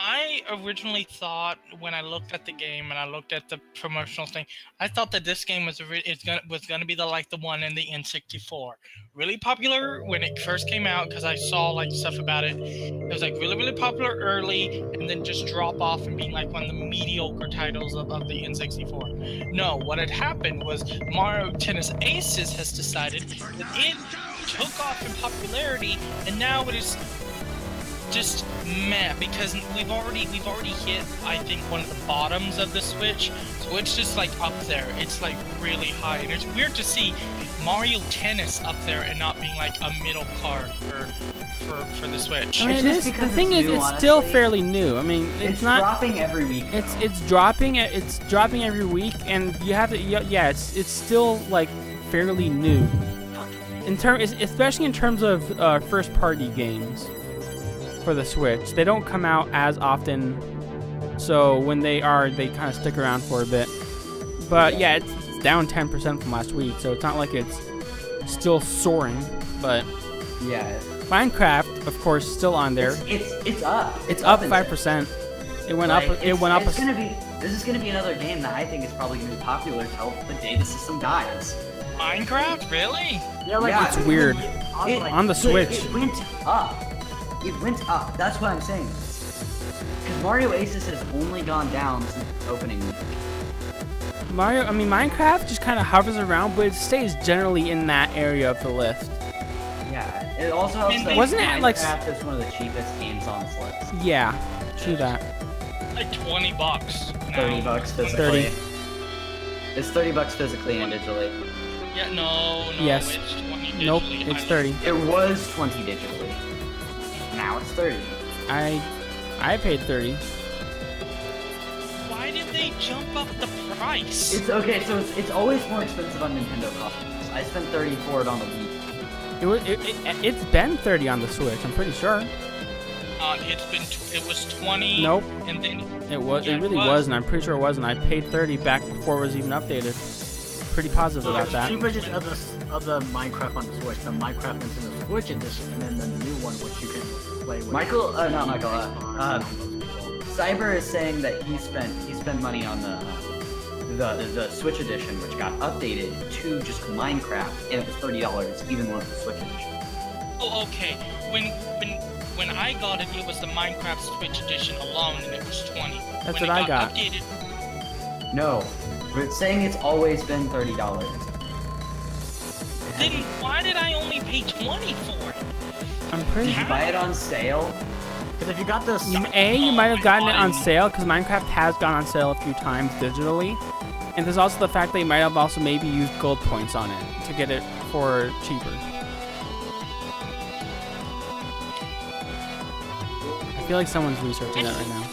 I originally thought when I looked at the game and I looked at the promotional thing, I thought that this game was gonna be the one in the N64. Really popular when it first came out because I saw like stuff about it. It was like really popular early and then just drop off and being like one of the mediocre titles of the N64. No, what had happened was Mario Tennis Aces has decided that it took off in popularity and now it is just meh, because we've already hit I think one of the bottoms of the Switch, so it's just like up there. It's like really high, and it's weird to see Mario Tennis up there and not being like a middle card for the Switch. I mean, It's it just is, the because thing it's is, new, it's still honestly. fairly new. I mean, it's not. dropping every week. It's dropping. It's dropping every week, and you have to. Yeah, it's still like fairly new. Especially in terms of first party games for the Switch, they don't come out as often. So when they are, they kind of stick around for a bit. But yeah, it's down 10% from last week, so it's not like it's still soaring. But Yeah. Minecraft, of course, still on there. It's up. It's up in 5%. It went Like, up. It went up. This is gonna be another game that I think is probably gonna be popular till the day the system dies. Minecraft, really? yeah, like, Yeah, it's weird. On the Switch. It went up. It went up. That's what I'm saying. Because Mario Aces has only gone down since its opening week. Minecraft just kind of hovers around, but it stays generally in that area of the list. Yeah. It also helps that Wasn't it, like, Minecraft is one of the cheapest games on this list. Yeah, true that. Like $20 now. $30 physically. 30. It's $30 physically and digitally. Yeah, no, Yes. it's 20 digitally. Nope, it's 30. It was 20 digitally. Now it's 30. I paid 30. Why did they jump up the price? It's okay, so it's always more expensive on Nintendo consoles. I spent 30 for it on the Wii. It's been 30 on the Switch. I'm pretty sure. It was 20. Nope. And then It was. Yeah, It really wasn't. I'm pretty sure it wasn't. I paid 30 back before it was even updated. Pretty positive about that. Two versions of the Minecraft on the Switch. The Minecraft Nintendo Switch edition, and then the new one which you can play with. Not Michael. Cyber is saying that he spent money on the Switch edition, which got updated to just Minecraft, and it was $30, even with the Switch edition. Oh, okay. When I got it, it was the Minecraft Switch edition alone, and it was 20. That's when what I it got. Updated, No, we're saying it's always been $30. then why did I only pay 20 for it? I'm pretty. Did you buy it on sale? Because if you got this, You might have gotten it on sale because Minecraft has gone on sale a few times digitally, and there's also the fact that you might have also maybe used gold points on it to get it for cheaper. I feel like someone's researching that right now.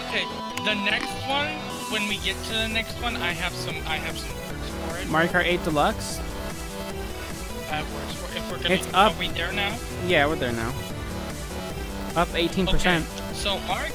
Okay, the next one, when we get to the next one, I have some words for it. Mario Kart 8 Deluxe. Words for if we're gonna, It's up. Are we there now? Yeah, we're there now. Up 18%. Okay, so Mario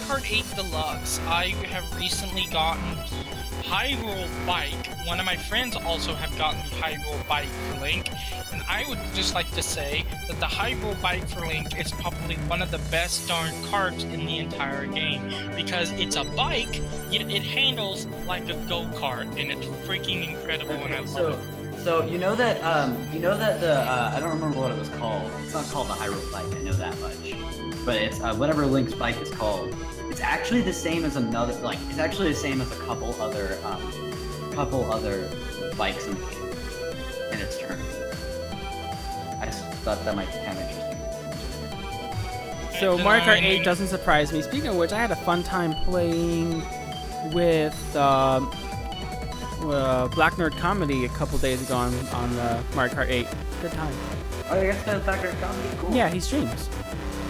Kart 8 Deluxe, I have recently gotten the Hyrule Bike. One of my friends also have gotten the Hyrule Bike for Link, and I would just like to say that the Hyrule Bike for Link is probably one of the best darn carts in the entire game, because it's a bike, yet it handles like a go-kart, and it's freaking incredible, and I love it. So you know that the I don't remember what it was called. It's not called the Hyrule Bike. I know that much. But it's whatever Link's bike is called. It's actually the same as another it's actually the same as a couple other bikes in the game. In its turn. I just thought that might be kind of interesting. So Mario Kart 8 doesn't surprise me. Speaking of which, I had a fun time playing with Black Nerd Comedy a couple days ago on Mario Kart 8. Good time. Oh, you guys got Black Nerd Comedy? Cool. Yeah, he streams.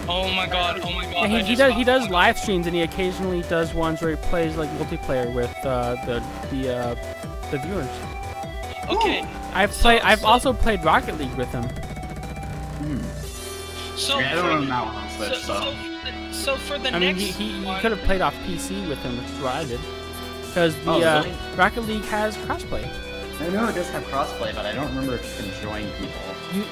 Oh my god. Yeah, he does live streams, and he occasionally does ones where he plays like multiplayer with the viewers. Okay. I've also played Rocket League with him. So I don't remember that one on Switch, so for the I mean, next he one, could have played off PC with him, which is what I did. Because the really? Rocket League has crossplay. I know it does have crossplay, but I don't remember if you can join people.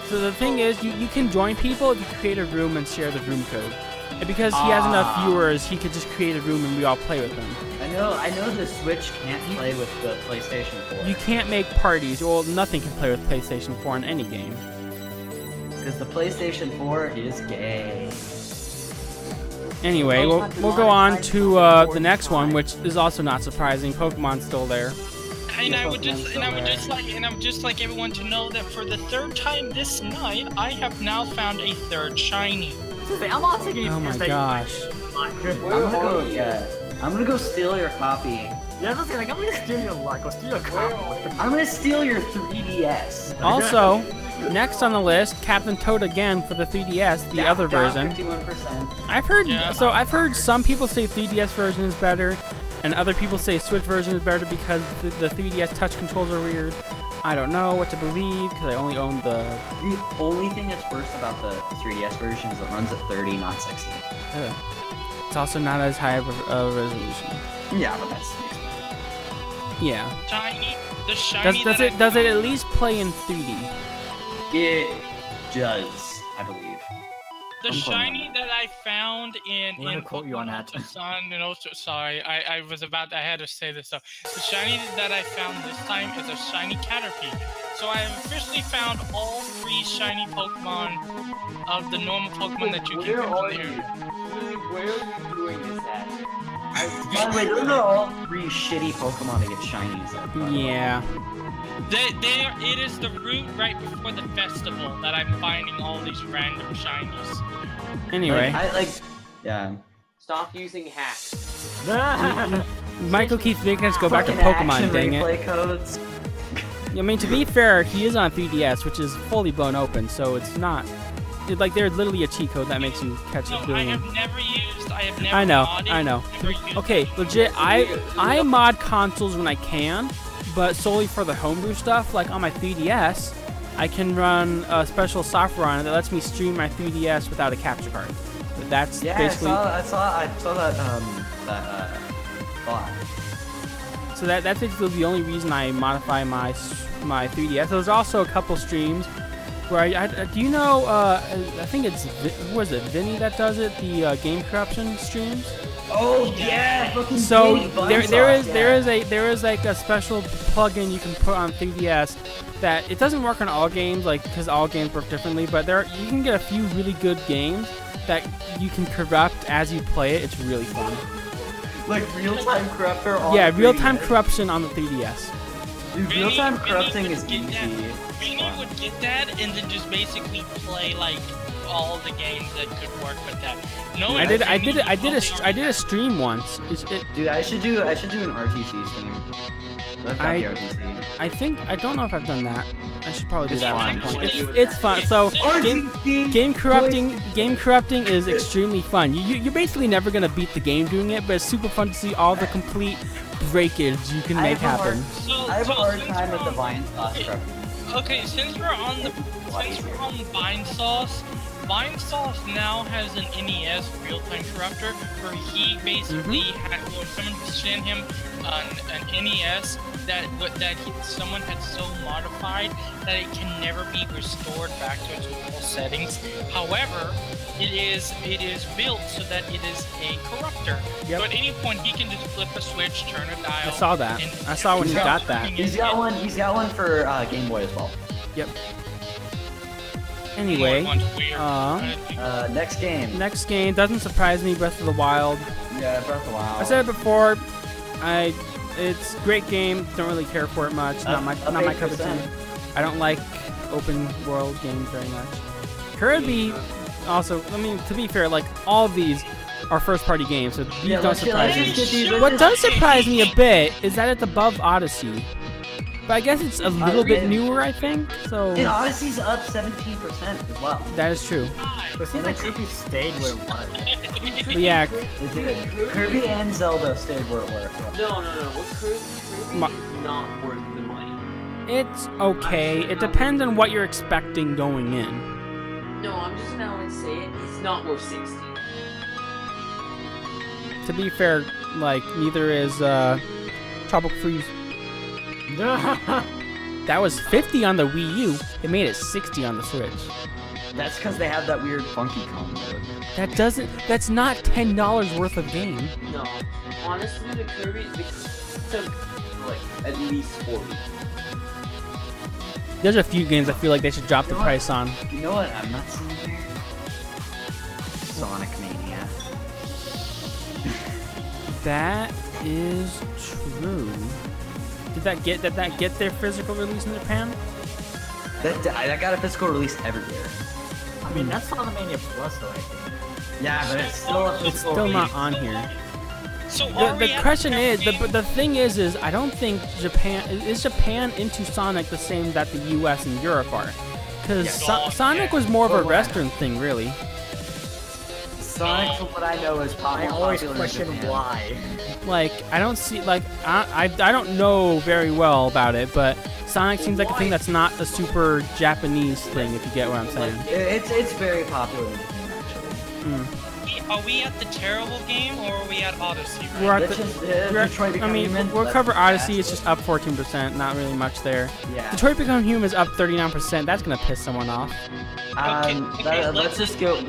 So the thing is, you can join people if you create a room and share the room code. And because he has enough viewers, he could just create a room and we all play with him. I know the Switch can't play with the PlayStation 4. You can't make parties. Well, nothing can play with PlayStation 4 in any game. Because the PlayStation 4 is gay. Anyway, we'll go on to the next one, which is also not surprising. Pokemon's still there. and I would just like everyone to know that for the third time this night, I have now found a third shiny. I'm not taking Oh my gosh. I'm gonna go steal your copy. Yeah, I'm gonna steal your luck or steal your copy. I'm gonna steal your 3DS. Also, next on the list, Captain Toad again for the 3DS, the other version. 51%. I've heard some people say 3DS version is better, and other people say Switch version is better because the 3DS touch controls are weird. I don't know what to believe because I only own the. The only thing that's worse about the 3DS version is it runs at 30, not 60. It's also not as high of a resolution. Yeah, but that's. Yeah. The shiny. Does it at least play in 3D? It does, I believe. The shiny that I found in quote you on that. Sun, sorry, I had to say this stuff. The shiny that I found this time is a shiny Caterpie. So I have officially found all 3 shiny Pokemon of the normal Pokemon that you can get from here. Where are you doing this at? By the way, those are all 3 shitty Pokemon to get shinies of. Yeah. It is the route right before the festival that I'm finding all these random shinies. Anyway. Yeah. Stop using hacks. Michael keeps making us go back to Fucking action Pokemon, dang it. replay codes. I mean, to be fair, he is on 3DS, which is fully blown open, so it's not. Like, there's literally a cheat code that makes you catch No, it I doing it. have never used. I have never. I know, modded, I know. never used Okay, it. legit, I mod consoles when I can, but solely for the homebrew stuff. Like on my 3DS, I can run a special software on it that lets me stream my 3DS without a capture card. But that's Yeah, basically. I saw that bot. So that's basically the only reason I modify my 3DS. There's also a couple streams where do you know? I think it's who was it? Vinny that does it. The game corruption streams. Oh yeah, fucking So Vinny there is like a special plugin you can put on 3DS that it doesn't work on all games, like because all games work differently. But you can get a few really good games that you can corrupt as you play it. It's really fun. like real-time corrupter. On Yeah, the real-time 3DS. corruption on the 3DS. Dude, Vinny- real-time Vinny corrupting would is get easy. that- It's Vinny fun. would get that and then just basically play like all the games that could work with that. No, I did a stream once. Dude, I should do an RTC stream. I've got the RTC. I don't know if I've done that. I should probably do It's that fun. at some point. It's fun. So game corrupting is extremely fun. You're basically never gonna beat the game doing it, but it's super fun to see all the complete breakage you can make happen. I have a hard time with the Vine sauce corrupting. Okay, since we're on Vine Sauce now has an NES real-time corruptor where he basically when someone sent him an NES someone had so modified that it can never be restored back to its normal settings. However, it is built so that it is a corruptor. Yep. So at any point he can just flip a switch, turn a dial. I saw that. and I saw when he got that. He's got one for Game Boy as well. Yep. Anyway, Next game. next game doesn't surprise me. Breath of the Wild. Yeah, Breath of the Wild. I said it before. It's a great game. Don't really care for it much. Not my cup of 8%. tea. I don't like open world games very much. Kirby, also. I mean, to be fair, like all of these are first party games, so these don't surprise me. What does surprise me a bit is that it's above Odyssey. But I guess it's a little bit newer, I think. So And Odyssey's up 17% as well. that is true. But it seems like Kirby stayed where it was. But yeah, It did. Kirby and Zelda stayed where it were. No. What Kirby Ma- is not worth the money. it's okay. It depends on what you're expecting going in. No, I'm just now gonna say it. It's not worth 60. To be fair, like neither is Tropical Freeze. That was 50 on the Wii U. They made it 60 on the Switch. That's because they have that weird funky cone mode. That's not $10 worth of game. No, honestly, the Kirby took like at least 40. There's a few games I feel like they should drop the price on. You know what I'm not seeing here? Sonic Mania. That is true. Did that get their physical release in Japan? That got a physical release everywhere. I mean, that's on the Mania Plus, though, I think. Yeah, but it's still a It's physical still not release. on here. So The question is, the thing is I don't think Japan is Japan into Sonic the same that the U.S. and Europe are, because Sonic was more of a Western thing, really. Sonic, from what I know, is I probably always popular in question Japan. why. Like I don't see like I don't know very well about it, but Sonic seems like a thing that's not a super Japanese thing, if you get what I'm saying. It's very popular in Japan, actually. Are we at the terrible game or are we at Odyssey? Right? We're at Let's the, just, we're- Detroit I mean, Become Human, we'll let's cover do Odyssey. that. It's just up 14%, not really much there. Yeah. Detroit Become Human is up 39%. That's gonna piss someone off. Let's just speed.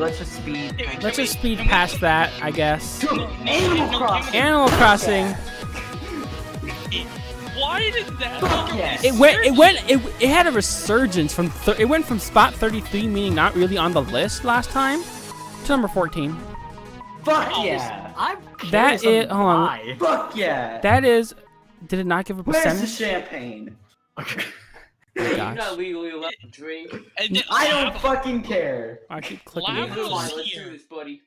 Let's just speed past that, I guess. Animal Crossing. Animal Crossing. Why did that? Yes. It had a resurgence from it went from spot 33, meaning not really on the list last time, to number 14. Fuck yeah. I'm That curious is- on hold on. Fuck why. yeah. That is, did it not give a Where's the percentage? champagne? Okay. Oh my You're gosh. not legally allowed to drink. And then I don't fucking care. I keep clicking Lava it. Come on, was let's here. do this, buddy.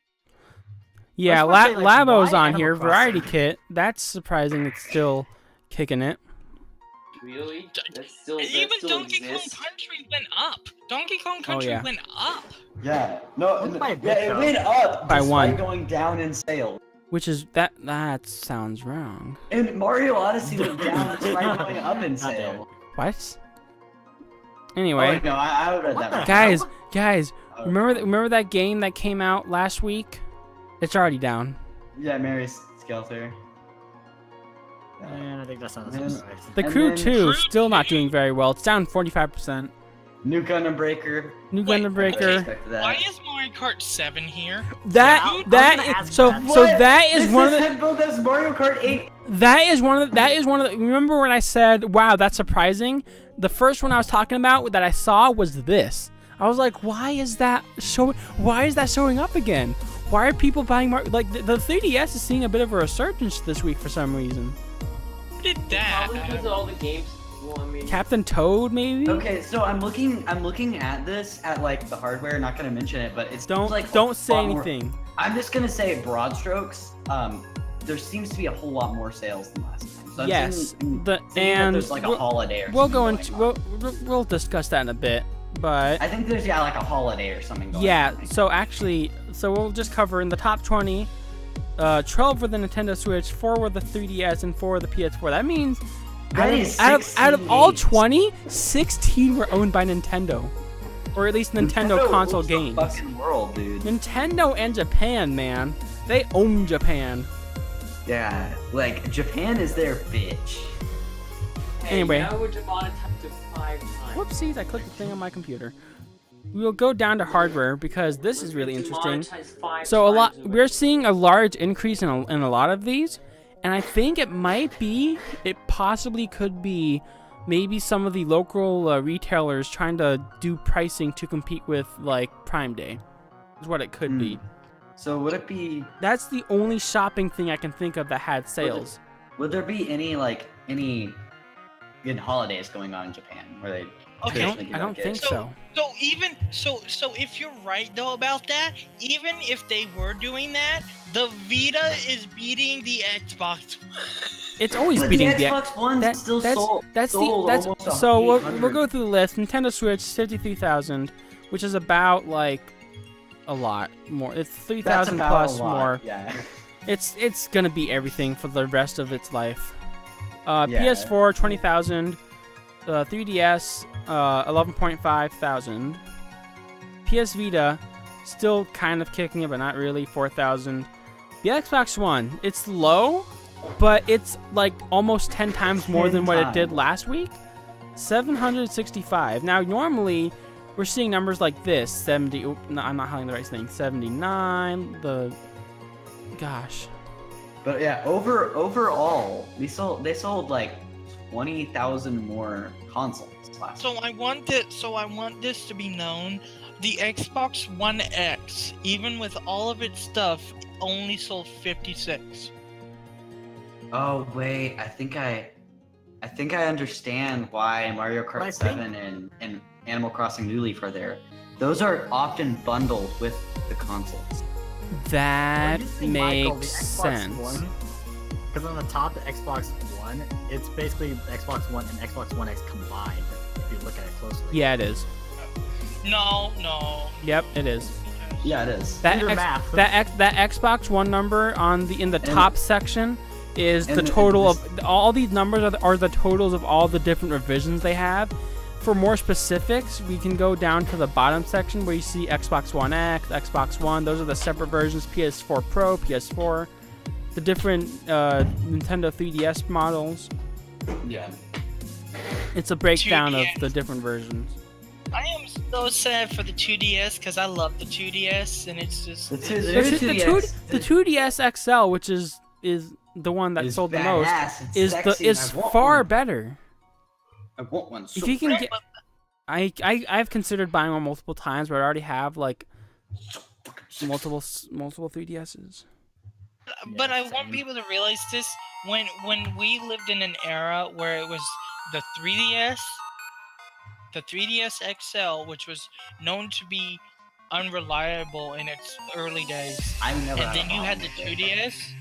Yeah, I was about to say, like, Labo's why on Animal here. Crossing? Variety Kit. That's surprising. It's still kicking it. Really? That Even still Donkey Kong exists? Country went up. Donkey Kong Country yeah. went up. Yeah. No. Only by a Yeah, bit, it though. went up By despite one. going down in sales. Which is that sounds wrong. And Mario Odyssey went down despite going up in God damn it. sales. What? Oh, Anyway, wait, no, I read What that. the wrong. guys, Oh. remember that game that came out last week? It's already down. Yeah, Mary Skelter. And I think that's not a Man. surprise. The And Crew then- 2 still not doing very well. It's down 45%. New Gundam Breaker. New Wait, Gundam I Breaker. expected that. Why is Mario Kart 7 here? That Yeah, I was that gonna is, ask so that. so What? that is This one of is the headbuilt as Mario Kart 8. that is one of the remember when I said, wow, that's surprising? The first one I was talking about that I saw was this. I was like, why is that showing up again? Why are people buying like the 3DS is seeing a bit of a resurgence this week for some reason. Who did that? Probably because of all the games. Well, I mean, Captain Toad maybe? Okay, so I'm looking at this at like the hardware. Not gonna mention it, but it's Don't like don't a say lot more- anything. I'm just gonna say broad strokes. There seems to be a whole lot more sales than last time. So I'm Yes, seeing the- that and there's like a we'll- holiday or We'll something go going into on. we'll discuss that in a bit, but I think there's like a holiday or something going yeah. on. So actually, we'll just cover in the top 20. 12 for the Nintendo Switch, 4 with the 3DS, and 4 with the PS4. That means That is out of all 16 20, 16 were owned by Nintendo, or at least Nintendo console rules the games. Fucking world, dude. Nintendo and Japan, man, they own Japan. Yeah, like Japan is their bitch. hey, Anyway. now we're demonetized to 5 times. Whoopsies! I clicked the thing on my computer. We will go down to hardware because this is really interesting. Demonetized 5 So times we're seeing a large increase in a lot of these, and I think it possibly could be, maybe some of the local retailers trying to do pricing to compete with like Prime Day, is what it could be. So would it be? That's the only shopping thing I can think of that had sales. Would there be any good holidays going on in Japan where they? Okay. traditionally give I out don't think gifts? so. So if you're right though about that, even if they were doing that, the Vita is beating the Xbox. It's always But beating the Xbox One still sold. Almost so we'll 800. go through the list. Nintendo Switch 53,000, which is about like a lot more. It's 3,000 That's about plus a lot, more. Yeah. It's gonna beat everything for the rest of its life. Yeah. PS4 20,000, 3DS 11.5 thousand. PS Vita still kind of kicking it, but not really, 4,000. The Xbox One, it's low, but it's like almost 10 times more 10 than what it did times. last week. 765. Now normally we're seeing numbers like this, 70. Oh, no, I'm not highlighting the right thing. 79. Gosh. But yeah, overall, they sold like 20,000 more consoles last year. So I want this to be known. The Xbox One X, even with all of its stuff, only sold 56. Oh wait, I think I understand why Mario I Kart think- 7 and Animal Crossing New Leaf are there. Those are often bundled with the consoles. That Michael, makes the Xbox sense. One, because on the top, the Xbox One, it's basically the Xbox One and Xbox One X combined. If you look at it closely. Yeah, it is. No. Yep, it is. Yeah, it is. That Do your X- math. that Xbox One number in the top section is and the the- total this- of all these numbers are the totals of all the different revisions they have. For more specifics, we can go down to the bottom section where you see Xbox One X, Xbox One. Those are the separate versions: PS4 Pro, PS4, the different Nintendo 3DS models. Yeah. It's a breakdown of 2DS. the different versions. I am so sad for the 2DS because I love the 2DS and it's just. The The 2DS XL, which is the one that sold the most, is far better. I want one. If you can get, I've considered buying one multiple times, but I already have like multiple 3DSs. But I want people to realize this when we lived in an era where it was the 3DS XL, which was known to be unreliable in its early days. I've never And had then a you had the problem. 2DS.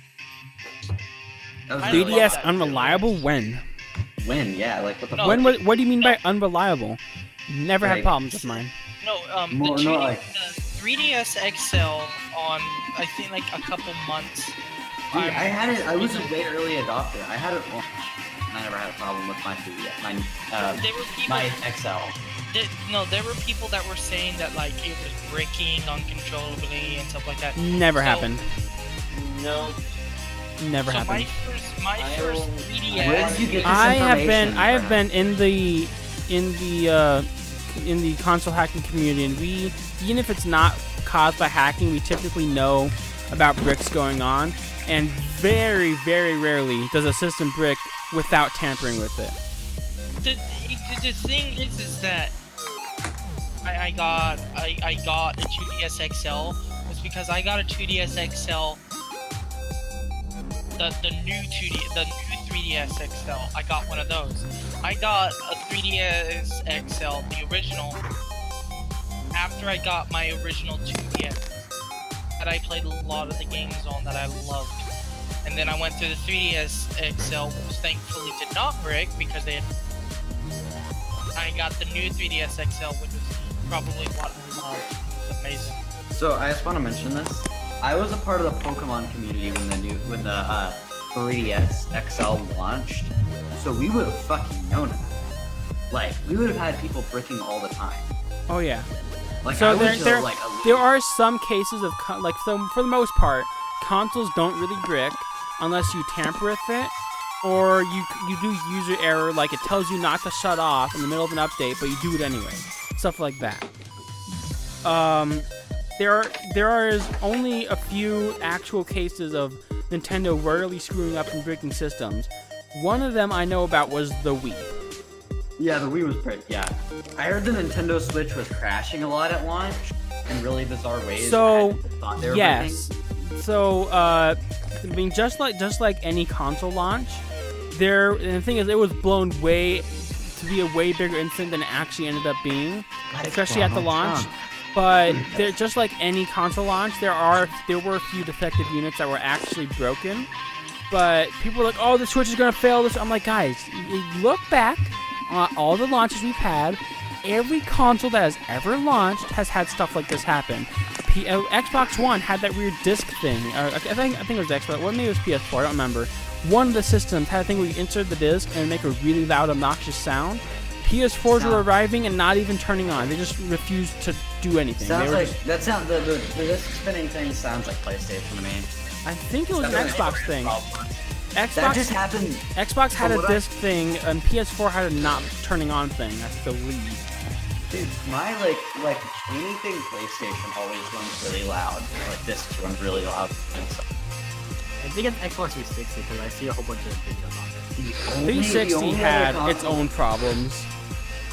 That was I really love 3DS that. unreliable? When? When? Yeah, like what the No, fuck? What do you mean by unreliable? Never had Like- problems with mine. No, More- the, not 2D, like- the 3DS XL on I think like a couple months. Dude, I had it. I was a way early adopter. I had it once, and I never had a problem with my 3DS. There were people. My XL. There were people that were saying that like it was breaking uncontrollably and stuff like that. Never So- happened. No. Never So happened. my I first don't- 3DS. Where did you get this I have been information from? in the console hacking community, and we, even if it's not caused by hacking, we typically know about bricks going on, and very, very rarely does a system brick without tampering with it. The thing is that I got a 2DS XL was because I got a 2DS XL. The new 3DS XL. I got one of those. I got a 3DS XL, the original, after I got my original 2DS that I played a lot of the games on that I loved. And then I went to the 3DS XL, which thankfully did not break because they had. I got the new 3DS XL, which was probably what I loved. It's amazing. So I just want to mention this. I was a part of the Pokemon community when the 3DS XL launched, so we would have fucking known it. Like we would have had people bricking all the time. Oh yeah. Like So I was there like there are some cases of so for the most part, consoles don't really brick unless you tamper with it, or you do user error, like it tells you not to shut off in the middle of an update, but you do it anyway. Stuff like that. There are only a few actual cases of Nintendo rarely screwing up and breaking systems. One of them I know about was the Wii. Yeah, the Wii was pretty. Yeah, I heard the Nintendo Switch was crashing a lot at launch in really bizarre ways. So, and people thought they were yes. So, I mean, just like any console launch, and the thing is, it was blown to be a way bigger incident than it actually ended up being, especially at the launch. But just like any console launch, there were a few defective units that were actually broken. But people were like, "Oh, the Switch is gonna fail." This, I'm like, guys, you look back on all the launches we've had. Every console that has ever launched has had stuff like this happen. Xbox One had that weird disc thing. I think it was Xbox. Well, maybe it was PS4. I don't remember. One of the systems had a thing where you insert the disc and make a really loud, obnoxious sound. PS4s were arriving and not even turning on. They just refused to do anything. Sounds They were like just, that sound the disc spinning thing sounds like PlayStation to me. I think it was an That's Xbox thing. That just happened. Xbox had So a what disc thing, and PS4 had a not turning on thing. I believe. Dude, my like anything PlayStation always runs really loud. Like this runs really loud. And stuff. I think it's Xbox 360 because I see a whole bunch of videos on it. 360 had its own problems.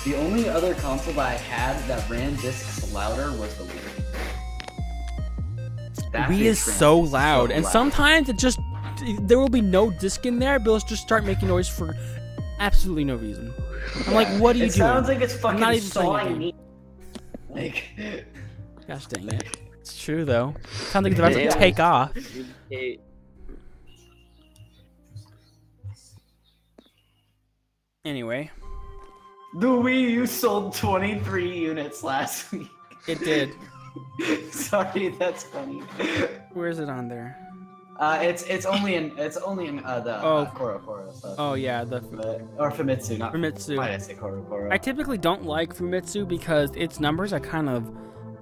The only other console that I had that ran discs louder was the Wii. That Wii big is trans so is loud, and sometimes there will be no disc in there, but it'll just start making noise for absolutely no reason. I'm like, what are you it doing? sounds like it's I'm fucking not even playing sawing the me. Like, Gosh dang it. It's true though. Sounds like it's about to Yeah. take off. Hey, Anyway, the Wii U sold 23 units last week. it did. Sorry, that's funny. Where is it on there? It's only in the Koro stuff. Oh yeah, Or Famitsu, not Famitsu. Why did I say Koro? I typically don't like Famitsu because its numbers are kind of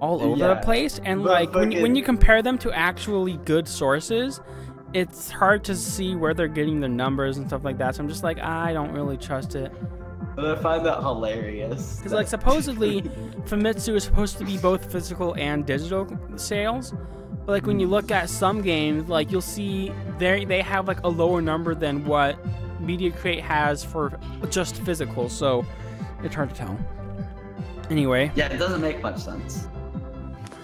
all over Yeah, the place, and but like when fucking- you compare them to actually good sources, it's hard to see where they're getting their numbers and stuff like that. So I'm just like, I don't really trust it. But I find that hilarious. Because like supposedly Famitsu is supposed to be both physical and digital sales, but like when you look at some games, like you'll see they have like a lower number than what Media Crate has for just physical, so it's hard to tell. Anyway, Yeah, it doesn't make much sense.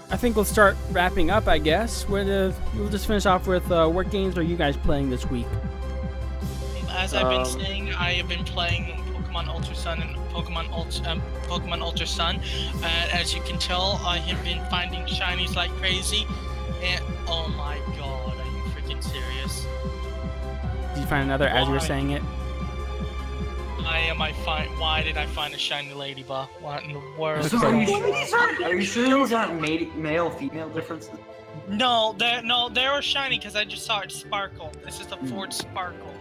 I think we'll start wrapping up, I guess. We'll just finish off with what games are you guys playing this week? As I've been Um, saying, I have been playing Pokemon Pokemon Ultra Sun and Pokemon Ultra Sun. As you can tell, I have been finding shinies like crazy. And oh my god, are you freaking serious? Did you find another as you were saying it? Why did I find a shiny ladybug? What in the world? So are you sure these aren't male female differences? No, they were shiny because I just saw it sparkle. This is the Ford Sparkle.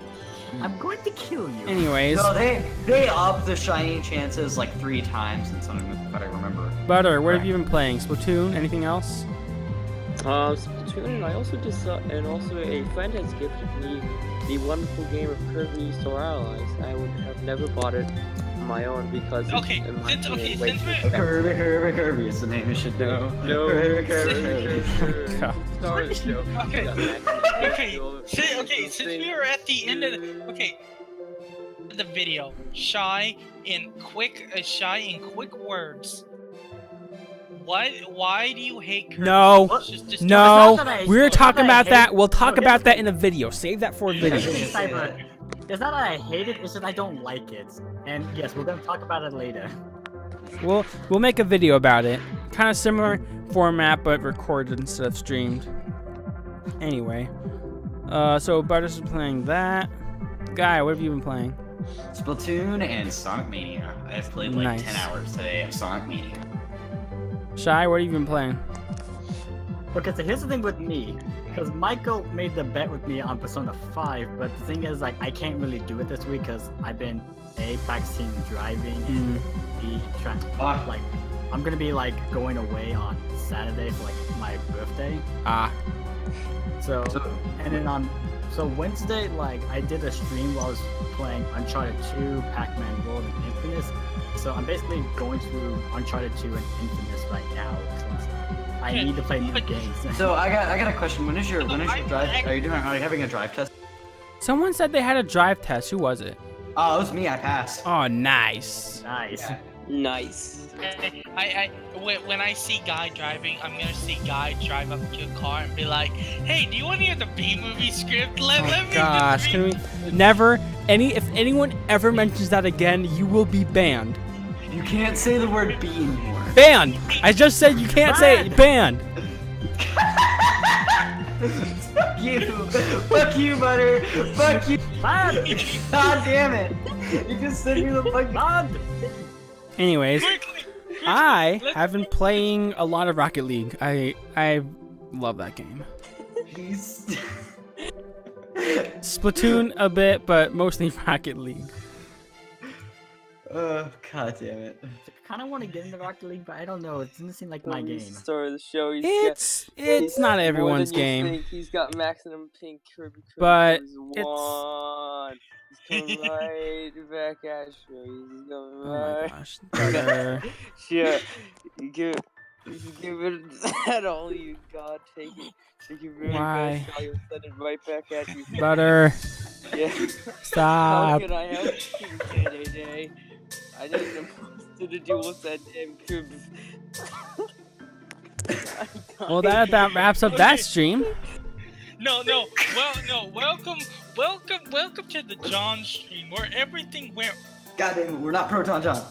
I'm going to kill you. Anyways. No, they upped the shiny chances like 3 times in some of I remember. Butter, what have you been playing? Splatoon? Anything else? Splatoon, I also just saw, and also a friend has gifted me the wonderful game of Kirby Store Allies. I would have never bought it on my own because Kirby is the name you should know. No. Kirby. Okay, since we are at the end of the video, Shy in quick words. Why do you hate Kirby? No, Just no, I- we're it's talking not that I about that. hate- We'll talk no, about that in a video. Save that for a video. It's not that I hate it, it's just I don't like it. And yes, we're gonna talk about it later. We'll make a video about it. Kind of similar format, but recorded instead of streamed. Anyway, so Butters is playing that. Guy, what have you been playing? Splatoon and Sonic Mania. I've played like Nice. 10 hours today of Sonic Mania. Shy, what have you been playing? Okay, so here's the thing with me. Because Michael made the bet with me on Persona 5, but the thing is, like, I can't really do it this week because I've been practicing driving and like, I'm gonna be like going away on Saturday for like my birthday. So and then so Wednesday, like, I did a stream while I was playing Uncharted 2, Pac-Man World, and Infamous. So I'm basically going through Uncharted 2 and Infamous right now since I need to play new games. So I got a question. When is your drive? Are you having a drive test? Someone said they had a drive test. Who was it? Oh, it was me. I passed. Oh, nice. Nice. Yeah. Nice. When I see Guy driving, I'm gonna see Guy drive up to a car and be like, "Hey, do you want to hear the B-movie script? Let me." Gosh, can we never? If anyone ever mentions that again, you will be banned. You can't say the word B anymore. Banned. I just said you can't say it. Banned. Fuck you. Fuck you, Butter. Fuck you. God damn it. You just sent me the fucking bond. Anyways, Quickly, I have been playing a lot of Rocket League. I love that game. Jeez. Splatoon a bit, but mostly Rocket League. God damn it. I kind of want to get into Rocket League, but I don't know. It doesn't seem like my game. Story of the show. It's not everyone's game. He's got maximum pink Kirby. But one. He's coming right back at you. He's coming Oh my right. gosh. Butter. Yeah, you give it that all you got. Take it very Why? fast. I'll send it right back at you. Butter. Yeah. How Stop. can I help you today? I didn't know what to do with that damn Kirby. Well, that about wraps up that stream. No. Welcome to the John stream where everything went. God damn it. We're not Proton John.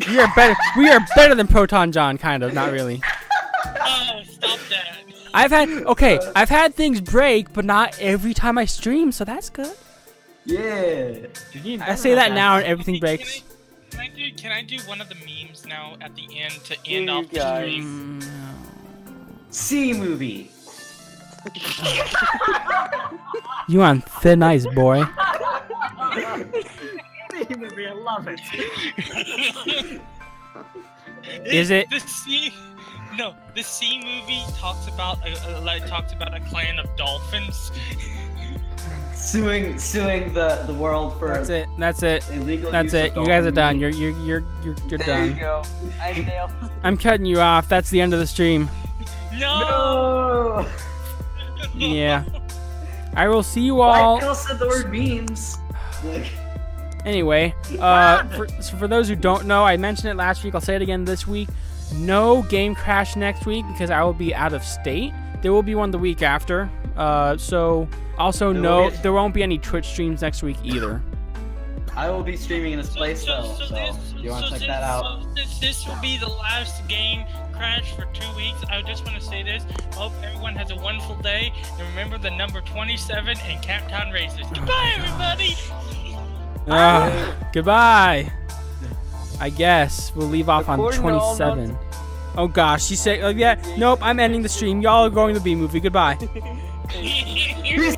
We are better than Proton John, kind of. Not really. Oh, stop that. I've had things break, but not every time I stream, so that's good. Yeah. I say that now and everything breaks. Can I do one of the memes now at the end to Here end you off the go. stream? C movie. You on thin ice, boy. I love it. Is it? The C movie talks about a clan of dolphins. Suing the world for That's it. illegal That's use it. of You guys are dolphin done. meat. You're There done. you go. I nailed it. I'm cutting you off. That's the end of the stream. No. Yeah. I will see you Why all. Michael said the word memes? Like, Anyway, for those who don't know, I mentioned it last week. I'll say it again this week. No GameCrash next week because I will be out of state. There will be one the week after. So also There no, will be there won't be any Twitch streams next week either. I will be streaming in this place though, so if you want to check that out. So this will be the last game crash for 2 weeks. I just want to say this. Hope everyone has a wonderful day. And remember the number 27 and Captown Races. Goodbye, everybody! Goodbye. I guess we'll leave off on According to all 27. Oh gosh, she said, yeah, nope, I'm ending the stream. Y'all are going to the B movie. Goodbye. Peace.